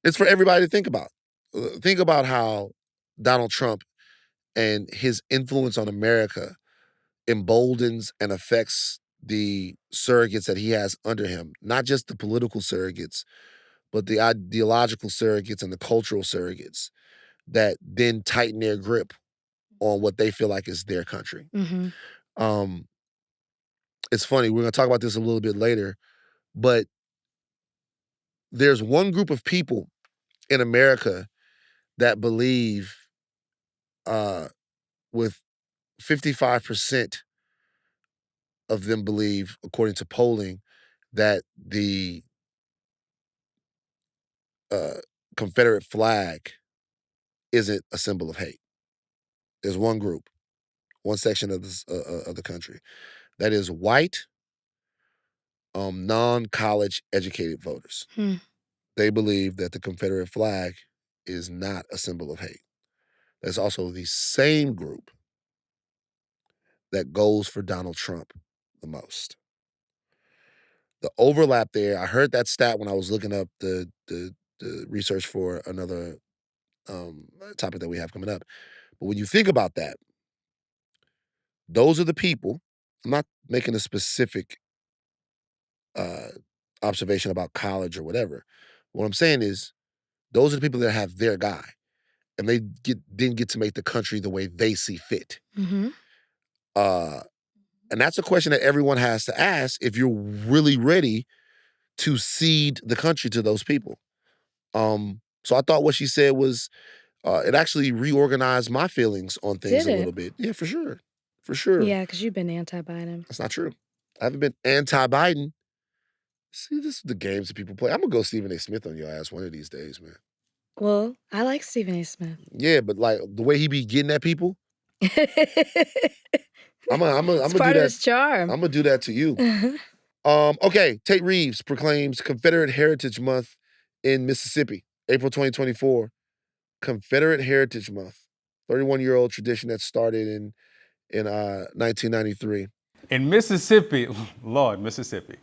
S1: it's for everybody to think about. Think about how Donald Trump and his influence on America emboldens and affects the surrogates that he has under him, not just the political surrogates, but the ideological surrogates and the cultural surrogates that then tighten their grip on what they feel like is their country.
S2: Mhm.
S1: Um, it's funny, we're gonna talk about this a little bit later, but there's one group of people in America that believe with 55% of them believe, according to polling, that the uh, Confederate flag isn't a symbol of hate. There's one group, one section of the country that is white, non-college educated voters.
S2: Hmm.
S1: They believe that the Confederate flag is not a symbol of hate. That's also the same group that goes for Donald Trump the most. The overlap there, I heard that stat when I was looking up the research for another topic that we have coming up. But when you think about that, those are the people. I'm not making a specific uh, observation about college or whatever. What I'm saying is, those are the people that have their guy, and they didn't get to make the country the way they see fit.
S2: Mhm.
S1: Uh, and that's a question that everyone has to ask if you're really ready to cede the country to those people. So I thought what she said was it actually reorganized my feelings on things
S2: Did
S1: a
S2: it?
S1: little bit. Yeah, for sure. For sure.
S2: Yeah, 'cause you've been anti-Biden.
S1: That's not true. I haven't been anti-Biden. See, this is the games that people play. I'm gonna go Stephen A. Smith on your ass one of these days, man.
S2: Well, I like Stephen A. Smith.
S1: Yeah, but like the way he be getting at people, I'm
S2: It's
S1: gonna do
S2: part of
S1: that.
S2: his charm.
S1: I'm gonna do that to you. Okay, Tate Reeves proclaims Confederate Heritage Month in Mississippi, April 2024. Confederate Heritage Month, 31-year-old tradition that started in 1993.
S6: In Mississippi, Lord, Mississippi,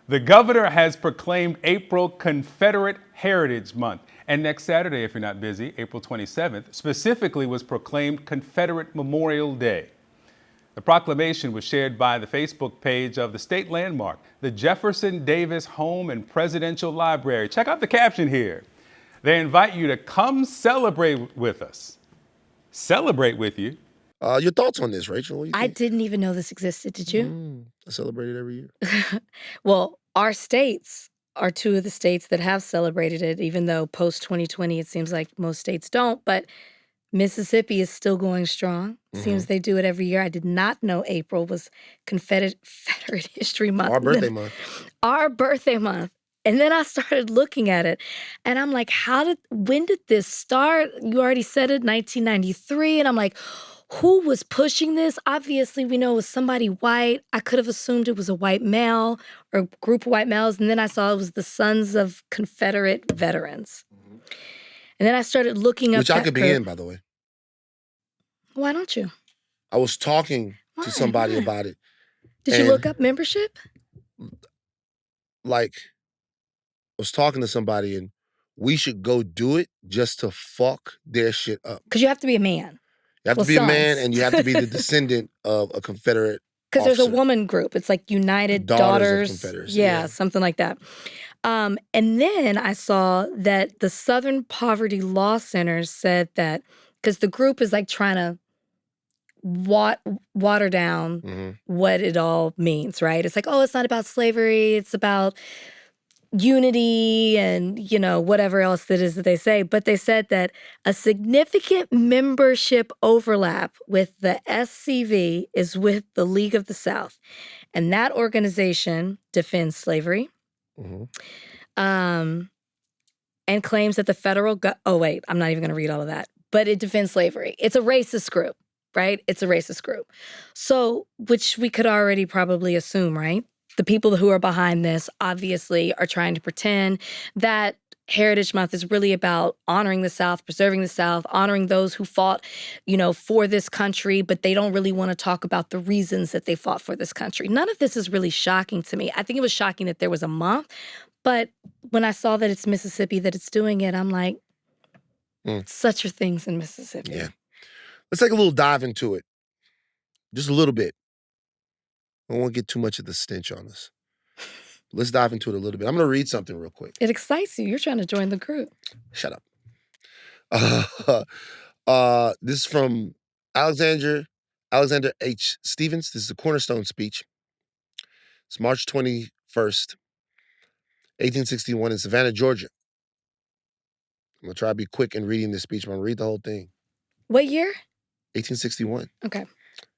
S6: the governor has proclaimed April Confederate Heritage Month. And next Saturday, if you're not busy, April 27th, specifically was proclaimed Confederate Memorial Day. The proclamation was shared by the Facebook page of the state landmark, the Jefferson Davis Home and Presidential Library. Check out the caption here. They invite you to come celebrate with us. Celebrate with you.
S1: Your thoughts on this, Rachel? What do you
S2: I
S1: think?
S2: didn't even know this existed, did you?
S1: I celebrate it every year.
S2: Well, our states are two of the states that have celebrated it, even though post-2020 it seems like most states don't. But Mississippi is still going strong. Seems they do it every year. I did not know April was Confederate History Month.
S1: Our birthday month.
S2: Our birthday month. And then I started looking at it and I'm like, when did this start? You already said it, 1993. And I'm like, who was pushing this? Obviously, we know it was somebody white. I could have assumed it was a white male or a group of white males. And then I saw it was the Sons of Confederate Veterans. And then I started looking up
S1: Which I
S2: that
S1: could be in, by the way.
S2: Why don't you?
S1: I was talking to somebody
S2: Why?
S1: about it.
S2: Did you look up membership?
S1: Like, I was talking to somebody and we should go do it just to fuck their shit up.
S2: Because you have to be a man.
S1: You have to be a man and you have to be the descendant of a Confederate
S2: Because there's a
S1: officer.
S2: woman group. It's like United
S1: Daughters of
S2: Daughters.
S1: Confederacy,
S2: Yeah,
S1: yeah.
S2: something like that. And then I saw that the Southern Poverty Law Center said that, because the group is like trying to water down what it all means, right? It's like, oh, it's not about slavery. It's about unity and, whatever else that is that they say. But they said that a significant membership overlap with the SCV is with the League of the South. And that organization defends slavery and claims that the federal I'm not even going to read all of that. But it defends slavery. It's a racist group, right? It's a racist group. So, which we could already probably assume, right? The people who are behind this obviously are trying to pretend that Heritage Month is really about honoring the South, preserving the South, honoring those who fought, for this country, but they don't really want to talk about the reasons that they fought for this country. None of this is really shocking to me. I think it was shocking that there was a month, but when I saw that it's Mississippi that it's doing it, I'm like, such are things in Mississippi.
S1: Yeah. Let's take a little dive into it. Just a little bit. I don't want to get too much of the stench on us. Let's dive into it a little bit. I'm going to read something real quick.
S2: It excites you. You're trying to join the group.
S1: Shut up. This is from Alexander H. Stevens. This is a Cornerstone speech. It's March 21st, 1861 in Savannah, Georgia. I'm going to try to be quick in reading this speech, but I'm going to read the whole thing.
S2: What year?
S1: 1861.
S2: Okay.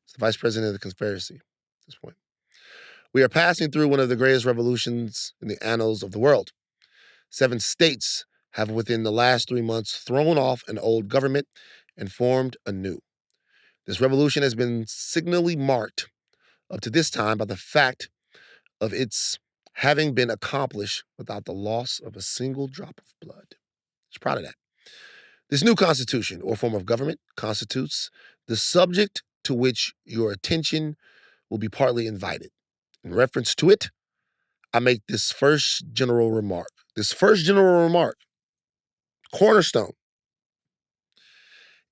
S1: It's the vice president of the Confederacy at this point. We are passing through one of the greatest revolutions in the annals of the world. 7 states have within the last 3 months thrown off an old government and formed a new. This revolution has been signally marked up to this time by the fact of its having been accomplished without the loss of a single drop of blood. I was proud of that. This new constitution or form of government constitutes the subject to which your attention will be partly invited. In reference to it, I make this first general remark. Cornerstone.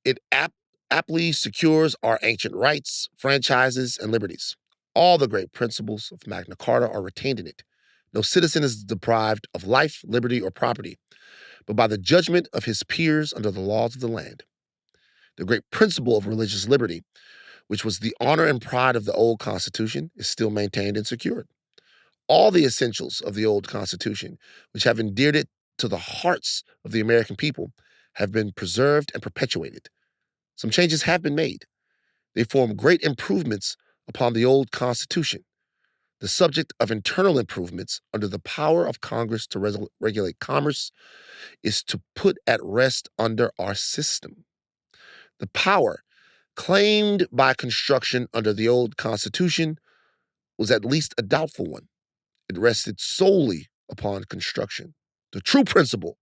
S1: It aptly secures our ancient rights, franchises, and liberties. All the great principles of Magna Carta are retained in it. No citizen is deprived of life, liberty, or property, but by the judgment of his peers under the laws of the land. The great principle of religious liberty, which was the honor and pride of the old Constitution, is still maintained and secured. All the essentials of the old Constitution, which have endeared it to the hearts of the American people, have been preserved and perpetuated. Some changes have been made. They form great improvements upon the old Constitution. The subject of internal improvements under the power of Congress to regulate commerce is to put at rest under our system. The power claimed by construction under the old Constitution was at least a doubtful one. It rested solely upon construction. The true principle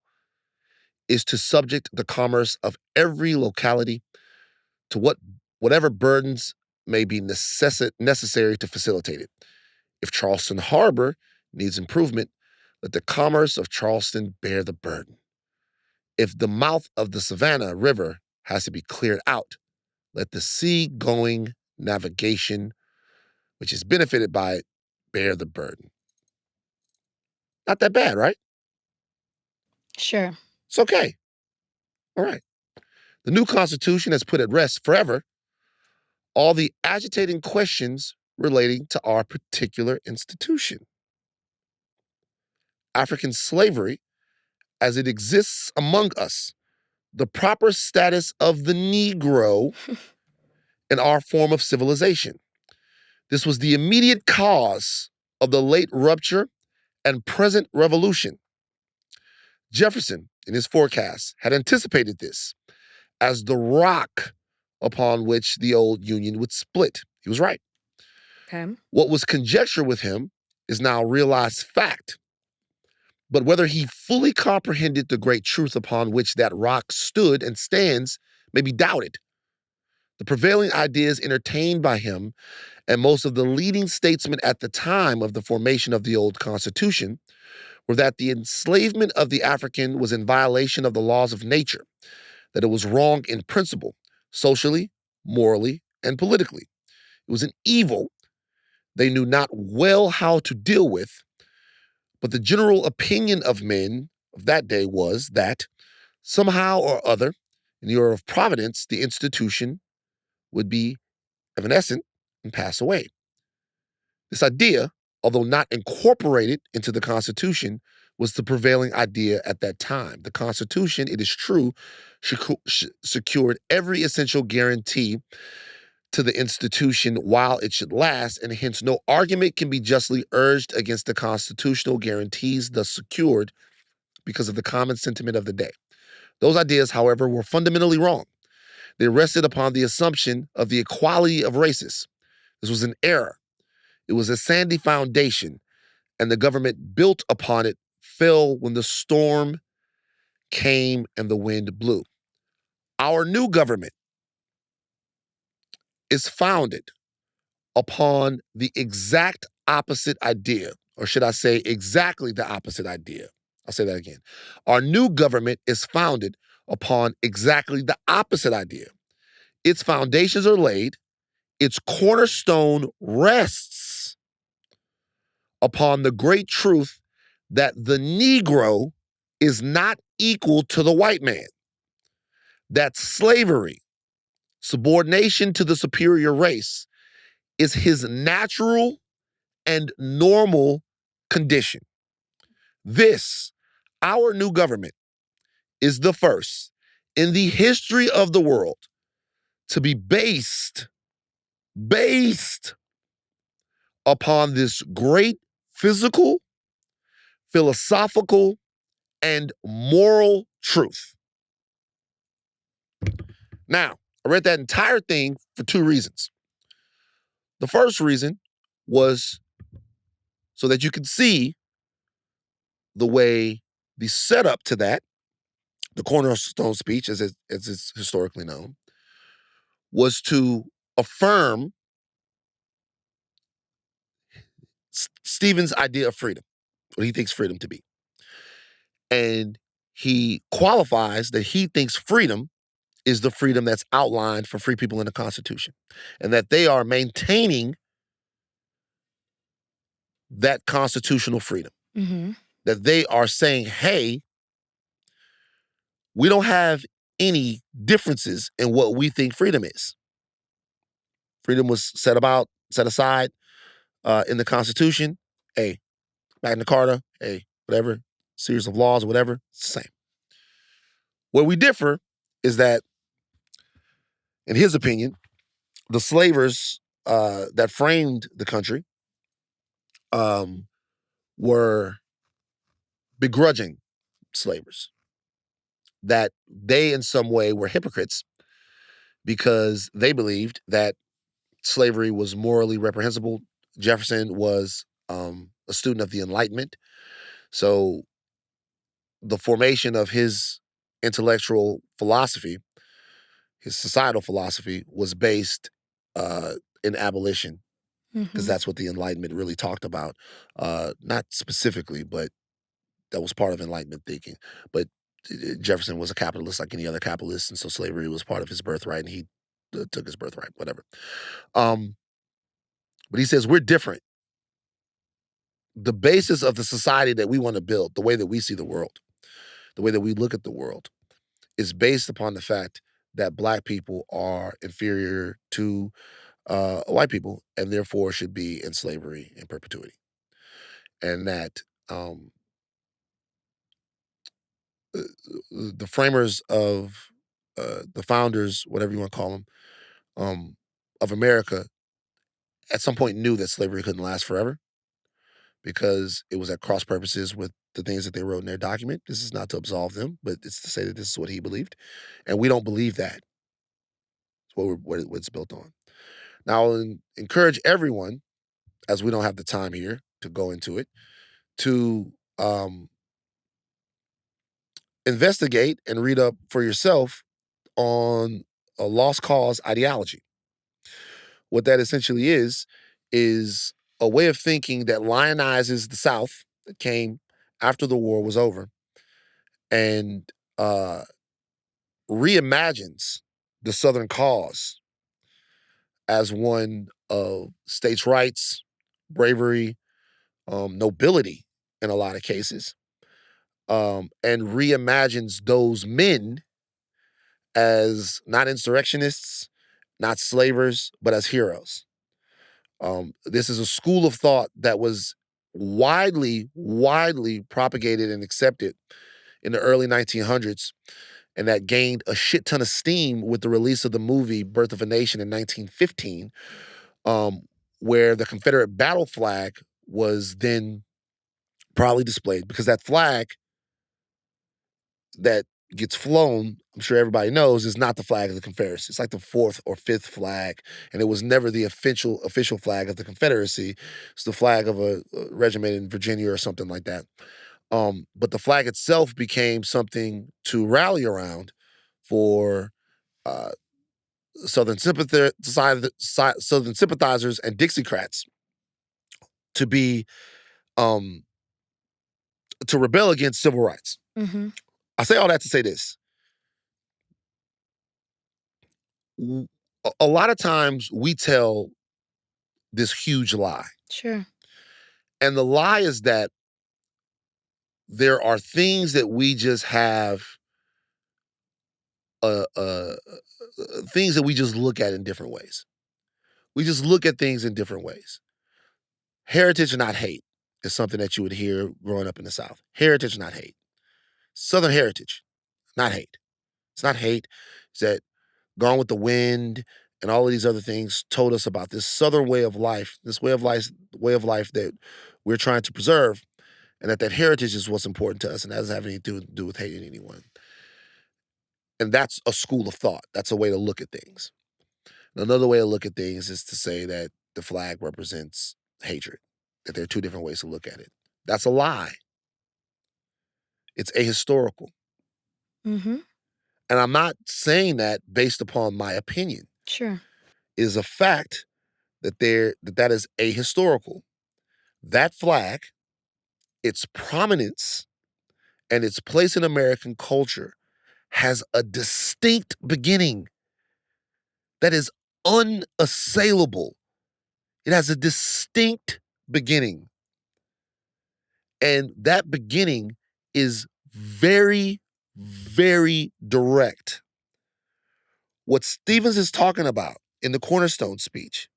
S1: is to subject the commerce of every locality to whatever burdens may be necessary to facilitate it. If Charleston Harbor needs improvement, let the commerce of Charleston bear the burden. If the mouth of the Savannah River has to be cleared out, let the sea-going navigation, which is benefited by it, bear the burden. Not that bad, right?
S2: Sure.
S1: It's okay. All right. The new Constitution has put at rest forever all the agitating questions relating to our particular institution. African slavery, as it exists among us, the proper status of the Negro in our form of civilization. This was the immediate cause of the late rupture and present revolution. Jefferson, in his forecast, had anticipated this as the rock upon which the old Union would split. He was right.
S2: Okay.
S1: What was conjecture with him is now realized fact. But whether he fully comprehended the great truth upon which that rock stood and stands may be doubted. The prevailing ideas entertained by him and most of the leading statesmen at the time of the formation of the old Constitution were that the enslavement of the African was in violation of the laws of nature, that it was wrong in principle, socially, morally, and politically. It was an evil they knew not well how to deal with, but the general opinion of men of that day was that somehow or other, in the order of providence, the institution would be evanescent and pass away. This idea, although not incorporated into the Constitution, was the prevailing idea at that time. The Constitution, it is true, secured every essential guarantee to the institution while it should last, and hence no argument can be justly urged against the constitutional guarantees thus secured because of the common sentiment of the day. Those ideas, however, were fundamentally wrong. They rested upon the assumption of the equality of races. This was an error. It was a sandy foundation, and the government built upon it fell when the storm came and the wind blew. Our new government is founded upon the exact opposite idea, or should I say exactly the opposite idea. I'll say that again. Our new government is founded upon exactly the opposite idea. Its foundations are laid, its cornerstone rests upon the great truth that the Negro is not equal to the white man, that slavery, subordination to the superior race, is his natural and normal condition. This, our new government, is the first in the history of the world to be based upon this great physical, philosophical, and moral truth. Now, I read that entire thing for two reasons. The first reason was so that you could see the way the setup to that, the cornerstone speech, as it's historically known, was to affirm Stephen's idea of freedom, what he thinks freedom to be. And he qualifies that he thinks freedom is the freedom that's outlined for free people in the Constitution, and that they are maintaining that constitutional freedom.
S2: Mm-hmm.
S1: That they are saying, hey, we don't have any differences in what we think freedom is. Freedom was set aside in the Constitution. Hey, Magna Carta, hey, whatever, series of laws or whatever, it's the same. Where we differ is that, in his opinion, the slavers that framed the country were begrudging slavers. That they, in some way, were hypocrites because they believed that slavery was morally reprehensible. Jefferson was a student of the Enlightenment. So the formation of his intellectual philosophy, his societal philosophy, was based in abolition, because
S2: Mm-hmm.
S1: that's what the Enlightenment really talked about. Not specifically, but that was part of Enlightenment thinking. But Jefferson was a capitalist like any other capitalist, and so slavery was part of his birthright, and he took his birthright, whatever. But he says we're different. The basis of the society that we want to build, the way that we see the world, the way that we look at the world, is based upon the fact that Black people are inferior to white people and therefore should be in slavery in perpetuity. And that the framers of the founders, whatever you want to call them, of America, at some point knew that slavery couldn't last forever because it was at cross purposes with the things that they wrote in their document. This is not to absolve them, but it's to say that this is what he believed, and we don't believe that. It's what it's built on. Now, I'll encourage everyone, as we don't have the time here to go into it, to investigate and read up for yourself on a lost cause ideology. What that essentially is a way of thinking that lionizes the South that came after the war was over and reimagines the Southern cause as one of states' rights, bravery, nobility in a lot of cases, and reimagines those men as not insurrectionists, not slavers, but as heroes. This is a school of thought that was widely propagated and accepted in the early 1900s, and that gained a shit ton of steam with the release of the movie Birth of a Nation in 1915, where the Confederate battle flag was then proudly displayed, because that flag that gets flown, I'm sure everybody knows, is not the flag of the Confederacy. It's like the fourth or fifth flag, and it was never the official flag of the Confederacy. It's the flag of a regiment in Virginia or something like that. But the flag itself became something to rally around for Southern sympathizers and Dixiecrats to be to rebel against civil rights.
S2: Mm-hmm.
S1: I say all that to say this. A lot of times we tell this huge lie.
S2: Sure.
S1: And the lie is that there are things that we just have, things that we just look at in different ways. We just look at things in different ways. Heritage, not hate, is something that you would hear growing up in the South. Heritage, not hate. Southern heritage, not hate. It's not hate. It's that Gone with the Wind and all of these other things told us about this Southern way of life, this way of life that we're trying to preserve, and that heritage is what's important to us, and that doesn't have anything to do with hating anyone. And that's a school of thought. That's a way to look at things. Another way to look at things is to say that the flag represents hatred, that there are two different ways to look at it. That's a lie. It's ahistorical.
S2: Mm-hmm.
S1: And I'm not saying that based upon my opinion.
S2: Sure.
S1: It is a fact that that is ahistorical. That flag, its prominence, and its place in American culture has a distinct beginning that is unassailable. It has a distinct beginning. And that beginning is very, very direct. What Stevens is talking about in the Cornerstone speech,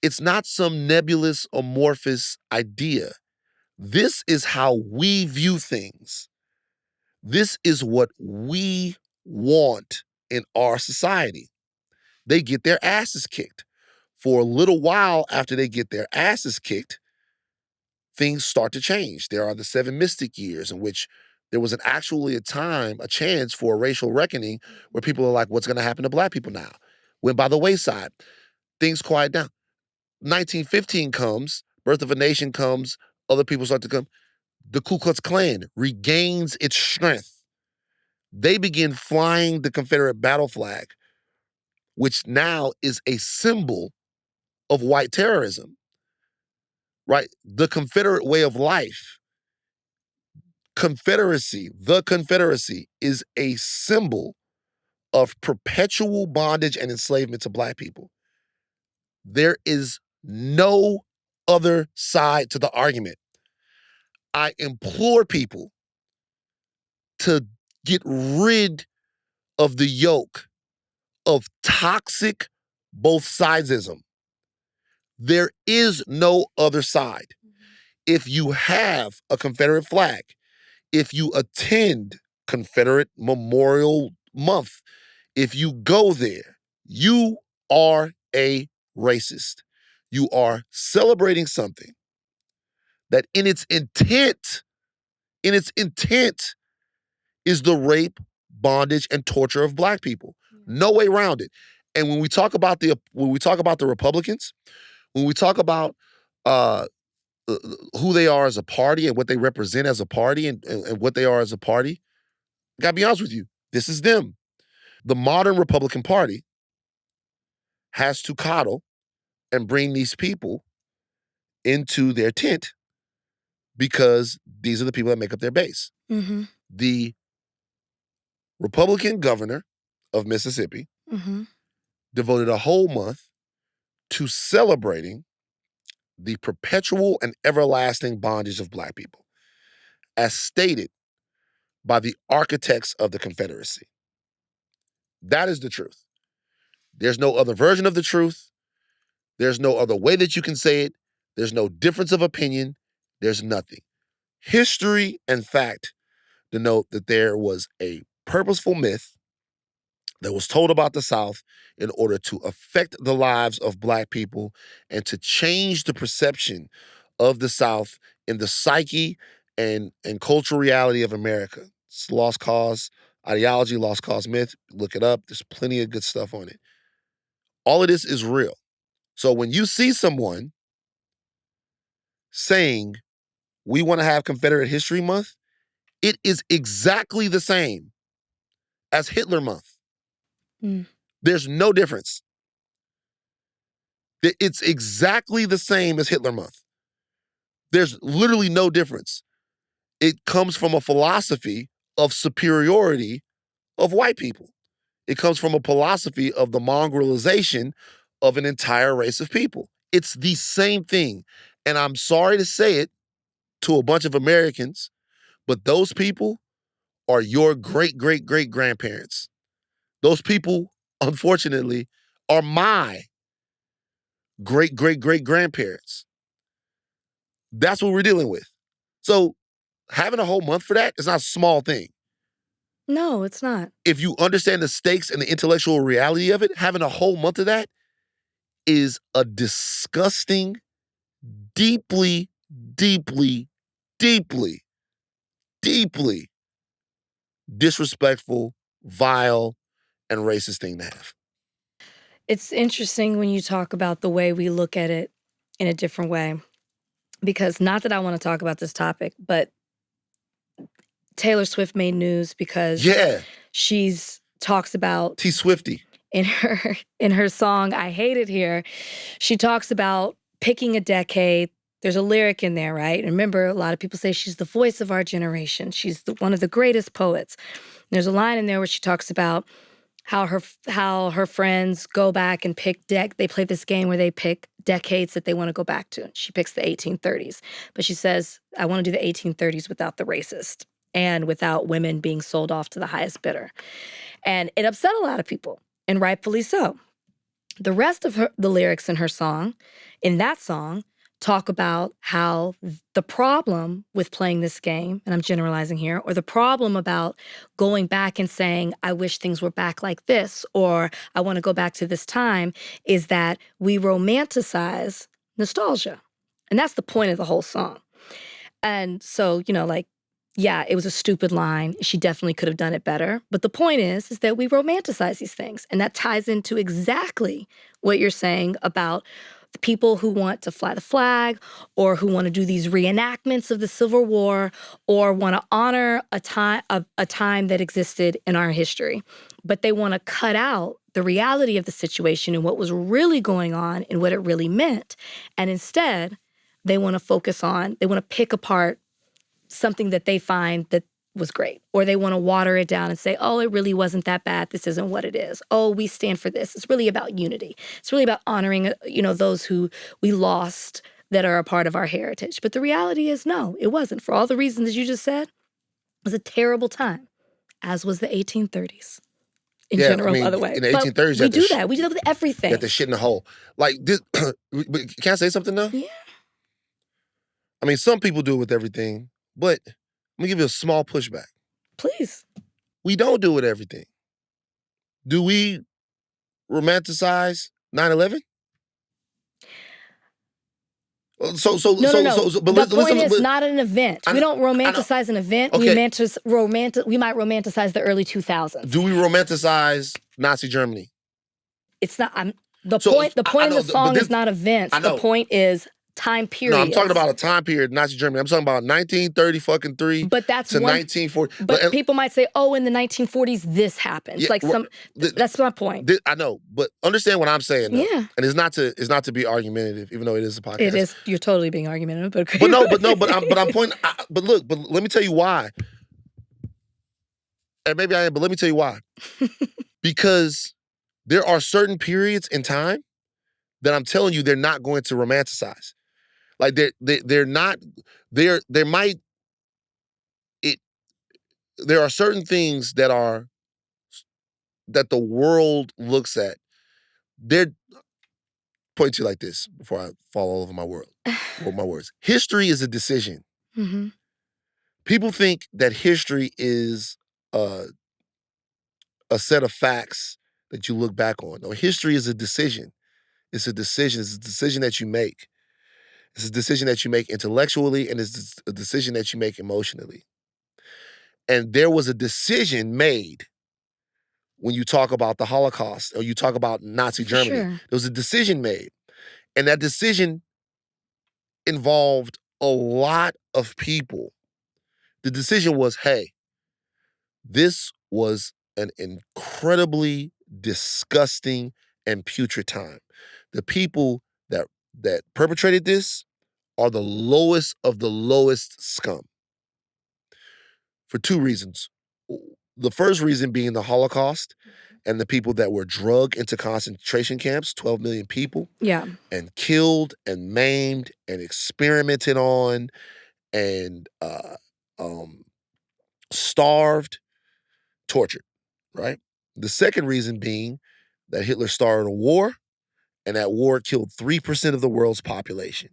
S1: it's not some nebulous, amorphous idea. This is how we view things. This is what we want in our society. They get their asses kicked. For a little while after they get their asses kicked, things start to change. There are the 7 Mystic Years in which there was actually a chance for a racial reckoning where people are like, what's going to happen to Black people now? Went by the wayside. Things quiet down. 1915 comes, Birth of a Nation comes, other people start to come. The Ku Klux Klan regains its strength. They begin flying the Confederate battle flag, which now is a symbol of white terrorism, right? The Confederate way of life, the Confederacy is a symbol of perpetual bondage and enslavement to Black people. There is no other side to the argument. I implore people to get rid of the yoke of toxic both sidesism. There is no other side. If you have a Confederate flag, if you attend Confederate Memorial Month, if you go there, you are a racist. You are celebrating something that in its intent is the rape, bondage, and torture of black people. No way around it. And when we talk about the Republicans, when we talk about uh, who they are as a party and what they represent as a party and what they are as a party, I gotta be honest with you, this is them. The modern Republican Party has to coddle and bring these people into their tent because these are the people that make up their base.
S2: Mm-hmm.
S1: The Republican governor of Mississippi devoted a whole month to celebrating the perpetual and everlasting bondage of black people, as stated by the architects of the Confederacy. That is the truth. There's no other version of the truth. There's no other way that you can say it. There's no difference of opinion. There's nothing. History and fact denote that there was a purposeful myth that was told about the South in order to affect the lives of black people and to change the perception of the South in the psyche and cultural reality of America. It's lost cause ideology, lost cause myth. Look it up. There's plenty of good stuff on it. All of this is real. So when you see someone saying, we want to have Confederate History Month, it is exactly the same as Hitler Month. There's no difference. It's exactly the same as Hitler Month. There's literally no difference. It comes from a philosophy of superiority of white people. It comes from a philosophy of the mongrelization of an entire race of people. It's the same thing. And I'm sorry to say it to a bunch of Americans, but those people are your great, great, great grandparents. Those people, unfortunately, are my great, great, great grandparents. That's what we're dealing with. So having a whole month for that is not a small thing.
S2: No, it's not.
S1: If you understand the stakes and the intellectual reality of it, having a whole month of that is a disgusting, deeply, deeply, deeply, deeply disrespectful, vile, and racist thing to have.
S2: It's interesting when you talk about the way we look at it in a different way, because not that I want to talk about this topic, but Taylor Swift made news because she's talks about
S1: T Swifty
S2: in her song I Hate It Here. She talks about picking a decade. There's a lyric in there, right? And remember, a lot of people say she's the voice of our generation. She's one of the greatest poets. There's a line in there where she talks about how her friends go back and pick they play this game where they pick decades that they want to go back to. She picks the 1830s. But she says, I want to do the 1830s without the racist and without women being sold off to the highest bidder. And it upset a lot of people, and rightfully so. The rest of the lyrics in that song, talk about how the problem with playing this game, and I'm generalizing here, or the problem about going back and saying, I wish things were back like this, or I want to go back to this time, is that we romanticize nostalgia. And that's the point of the whole song. And so, yeah, it was a stupid line. She definitely could have done it better. But the point is that we romanticize these things. And that ties into exactly what you're saying about the people who want to fly the flag or who want to do these reenactments of the Civil War or want to honor a time that existed in our history. But they want to cut out the reality of the situation and what was really going on and what it really meant. And instead, they want to pick apart something that they find that was great, or they want to water it down and say, oh, it really wasn't that bad. This isn't what it is. Oh, we stand for this. It's really about unity. It's really about honoring, those who we lost that are a part of our heritage. But the reality is, no, it wasn't. For all the reasons that you just said, it was a terrible time, as was the 1830s. In general, by the way.
S1: In the 1830s,
S2: we do that. We do that with everything.
S1: Got the shit in the hole. Like this. Can I say something now?
S2: Yeah.
S1: I mean, some people do it with everything, but I'm gonna give you a small pushback.
S2: Please.
S1: We don't do it everything. Do we romanticize 9/11?
S2: No.
S1: But
S2: The point
S1: listen.
S2: is not an event. We don't
S1: I know.
S2: romanticize an event.
S1: Okay.
S2: We might romanticize the early 2000s.
S1: Do we romanticize Nazi Germany?
S2: It's not. The
S1: So,
S2: point
S1: I
S2: in
S1: know,
S2: the song is not events.
S1: I know.
S2: The point is time period.
S1: No, I'm talking about a time period, Nazi Germany. I'm talking about 1930
S2: but that's
S1: to
S2: one,
S1: 1940.
S2: But people might say, "Oh, in the 1940s, this happened."
S1: Yeah,
S2: like that's my point.
S1: I know, but understand what I'm saying. Though.
S2: Yeah,
S1: and it's not to be argumentative, even though it is a podcast.
S2: It is. You're totally being argumentative, but
S1: I'm pointing. But look, but let me tell you why. And maybe I am, but let me tell you why. Because there are certain periods in time that I'm telling you they're not going to romanticize. Like they're not. There might. There are certain things that the world looks at. They're point to you like this before I fall all over my words. History is a decision.
S2: Mm-hmm.
S1: People think that history is a set of facts that you look back on. No, history is a decision. It's a decision. It's a decision that you make. It's a decision that you make intellectually, and it's a decision that you make emotionally. And there was a decision made when you talk about the Holocaust or you talk about Nazi Germany.
S2: Sure.
S1: There was a decision made. And that decision involved a lot of people. The decision was, hey, this was an incredibly disgusting and putrid time. The people that perpetrated this are the lowest of the lowest scum. For two reasons. The first reason being the Holocaust and the people that were drugged into concentration camps, 12 million people.
S2: Yeah.
S1: And killed and maimed and experimented on and starved, tortured, right? The second reason being that Hitler started a war and that war killed 3% of the world's population.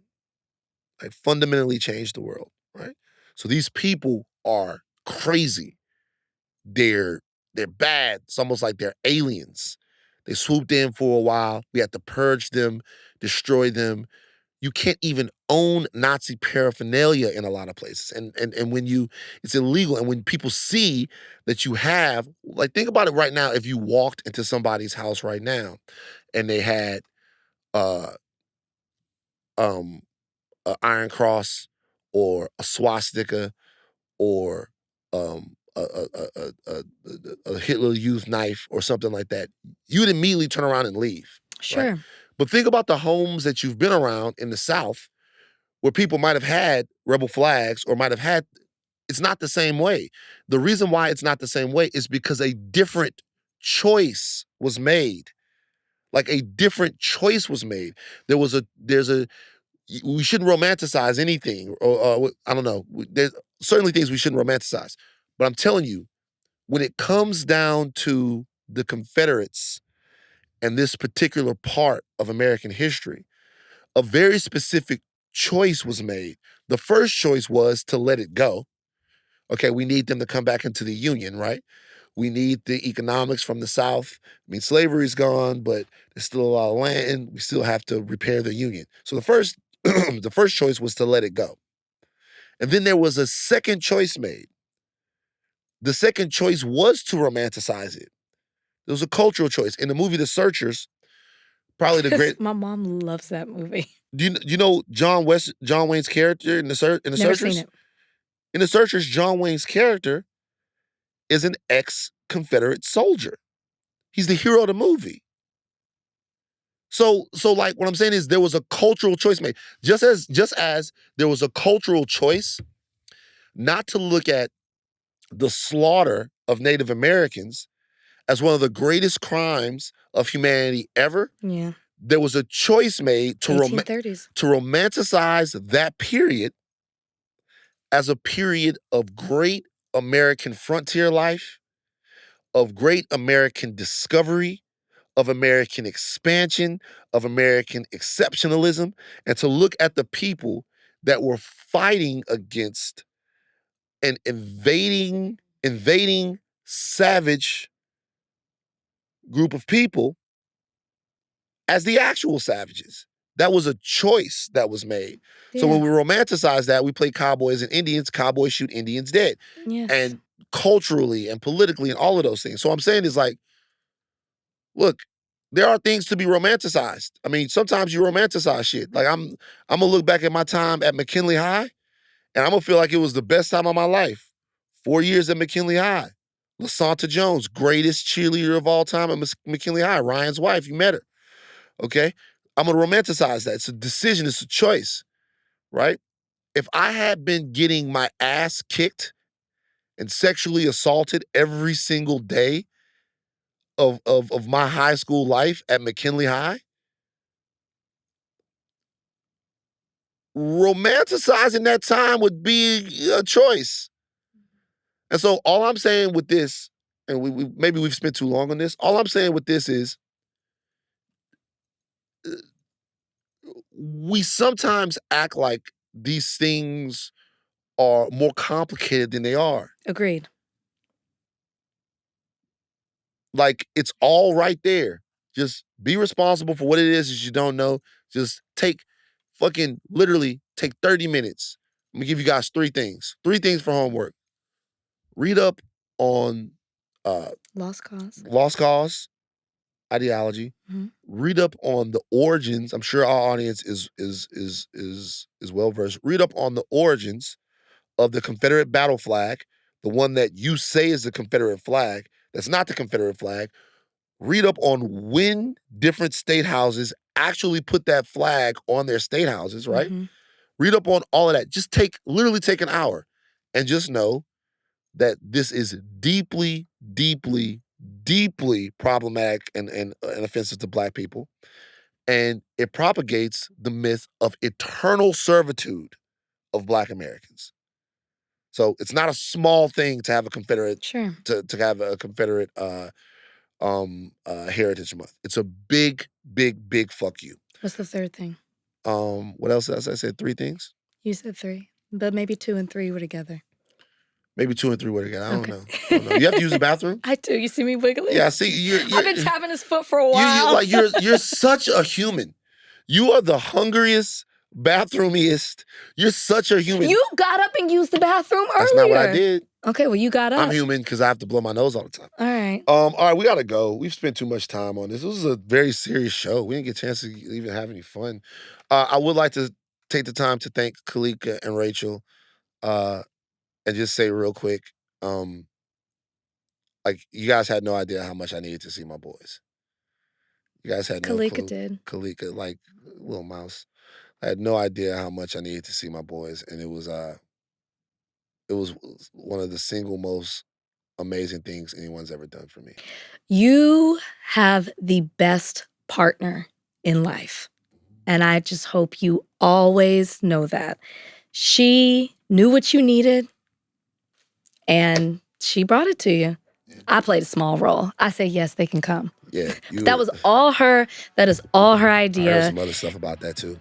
S1: Like fundamentally changed the world, right? So these people are crazy. They're bad. It's almost like they're aliens. They swooped in for a while. We had to purge them, destroy them. You can't even own Nazi paraphernalia in a lot of places. And when it's illegal. And when people see that you have, like think about it right now, if you walked into somebody's house right now and they had an Iron Cross or a swastika or a Hitler Youth knife or something like that, you'd immediately turn around and leave.
S2: Sure.
S1: Right? But think about the homes that you've been around in the South where people might have had rebel flags or might have had, it's not the same way. The reason why it's not the same way is because a different choice was made. Like a different choice was made. We shouldn't romanticize anything. Or I don't know. There's certainly things we shouldn't romanticize. But I'm telling you, when it comes down to the Confederates and this particular part of American history, a very specific choice was made. The first choice was to let it go. Okay, we need them to come back into the Union, right? We need the economics from the South. I mean, slavery's gone, but there's still a lot of land. We still have to repair the Union. So the first, the first choice was to let it go. And then there was a second choice made. The second choice was to romanticize it. There was a cultural choice. In the movie The Searchers, probably the great.
S2: My mom loves that movie.
S1: Do you know John Wayne's character in the
S2: Never
S1: Searchers?
S2: seen it.
S1: In The Searchers, John Wayne's character is an ex-Confederate soldier. He's the hero of the movie. So like what I'm saying is there was a cultural choice made. Just as there was a cultural choice not to look at the slaughter of Native Americans as one of the greatest crimes of humanity ever.
S2: Yeah.
S1: There was a choice made to
S2: 1830s.
S1: To romanticize that period as a period of great American frontier life, of great American discovery, of American expansion, of American exceptionalism, and to look at the people that were fighting against an invading savage group of people as the actual savages. That was a choice that was made. So when we romanticize that, we play cowboys and Indians. Cowboys shoot Indians dead.
S2: Yes.
S1: And culturally and politically and all of those things. So I'm saying is like, look, there are things to be romanticized. I mean, sometimes you romanticize shit. Like I'm gonna look back at my time at McKinley High, and I'm gonna feel like it was the best time of my life. 4 years at McKinley High. LaSanta Jones, greatest cheerleader of all time at McKinley High. Ryan's wife, you met her. Okay? I'm gonna romanticize that. It's a decision, it's a choice, right? If I had been getting my ass kicked and sexually assaulted every single day of my high school life at McKinley High, romanticizing that time would be a choice. And so all I'm saying with this, and maybe we've spent too long on this, all I'm saying with this is we sometimes act like these things are more complicated than they are.
S2: Agreed.
S1: Like, it's all right there. Just be responsible for what it is that you don't know. Just literally take 30 minutes. I'm gonna give you guys 3 things. 3 things for homework. Read up on
S2: Lost
S1: cause ideology.
S2: Mm-hmm.
S1: Read up on the origins. I'm sure our audience is well versed. Read up on the origins of the Confederate battle flag, the one that you say is the Confederate flag. That's not the Confederate flag. Read up on when different state houses actually put that flag on their state houses, right?
S2: Mm-hmm.
S1: Read up on all of that. Just literally take an hour and just know that this is deeply, deeply, deeply problematic and offensive to Black people. And it propagates the myth of eternal servitude of Black Americans. So it's not a small thing to have a Confederate,
S2: Sure.
S1: to have a Confederate Heritage Month. It's a big, big, big fuck you.
S2: What's the third thing?
S1: What else? I said 3 things.
S2: You said 3, but maybe 2 and 3 were together.
S1: Maybe 2 and 3 were together. I don't know. You have to use the bathroom?
S2: I do. You see me wiggling?
S1: Yeah, I see.
S2: I've been tapping his foot for a while.
S1: You're such a human. You are the hungriest, bathroomiest. You're such a human.
S2: You got up and used the bathroom earlier.
S1: That's not what I did.
S2: Okay, well, you got up.
S1: I'm human because I have to blow my nose all the time.
S2: All right.
S1: All right, we gotta go. We've spent too much time on this. This was a very serious show. We didn't get a chance to even have any fun. I would like to take the time to thank Kalika and Rachel, and just say real quick, like, you guys had no idea how much I needed to see my boys. You guys had no clue.
S2: Kalika did.
S1: Kalika, like little mouse. I had no idea how much I needed to see my boys, and it was one of the single most amazing things anyone's ever done for me.
S2: You have the best partner in life, and I just hope you always know that. She knew what you needed, and she brought it to you. I played a small role. I say, yes, they can come.
S1: Yeah.
S2: That was all her. That is all her idea.
S1: I heard some other stuff about that too.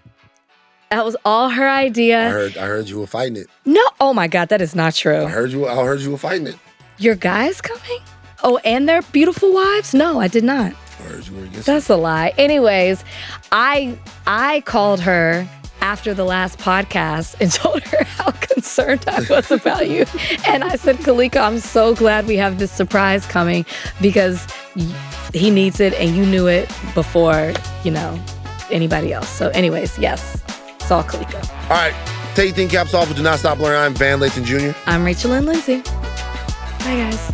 S2: That was all her idea.
S1: I heard you were fighting it.
S2: No, oh my God, that is not true.
S1: I heard you were fighting it.
S2: Your guys coming? Oh, and their beautiful wives? No, I did not.
S1: I heard you were against
S2: That's a lie. Anyways, I called her after the last podcast and told her how concerned I was about you. And I said, Kalika, I'm so glad we have this surprise coming because he needs it and you knew it before, anybody else. So anyways, yes, it's all Kalika.
S1: All right, take your thinking caps off, but do not stop learning. I'm Van Lathan Jr.
S2: I'm Rachel Lindsay. Bye, guys.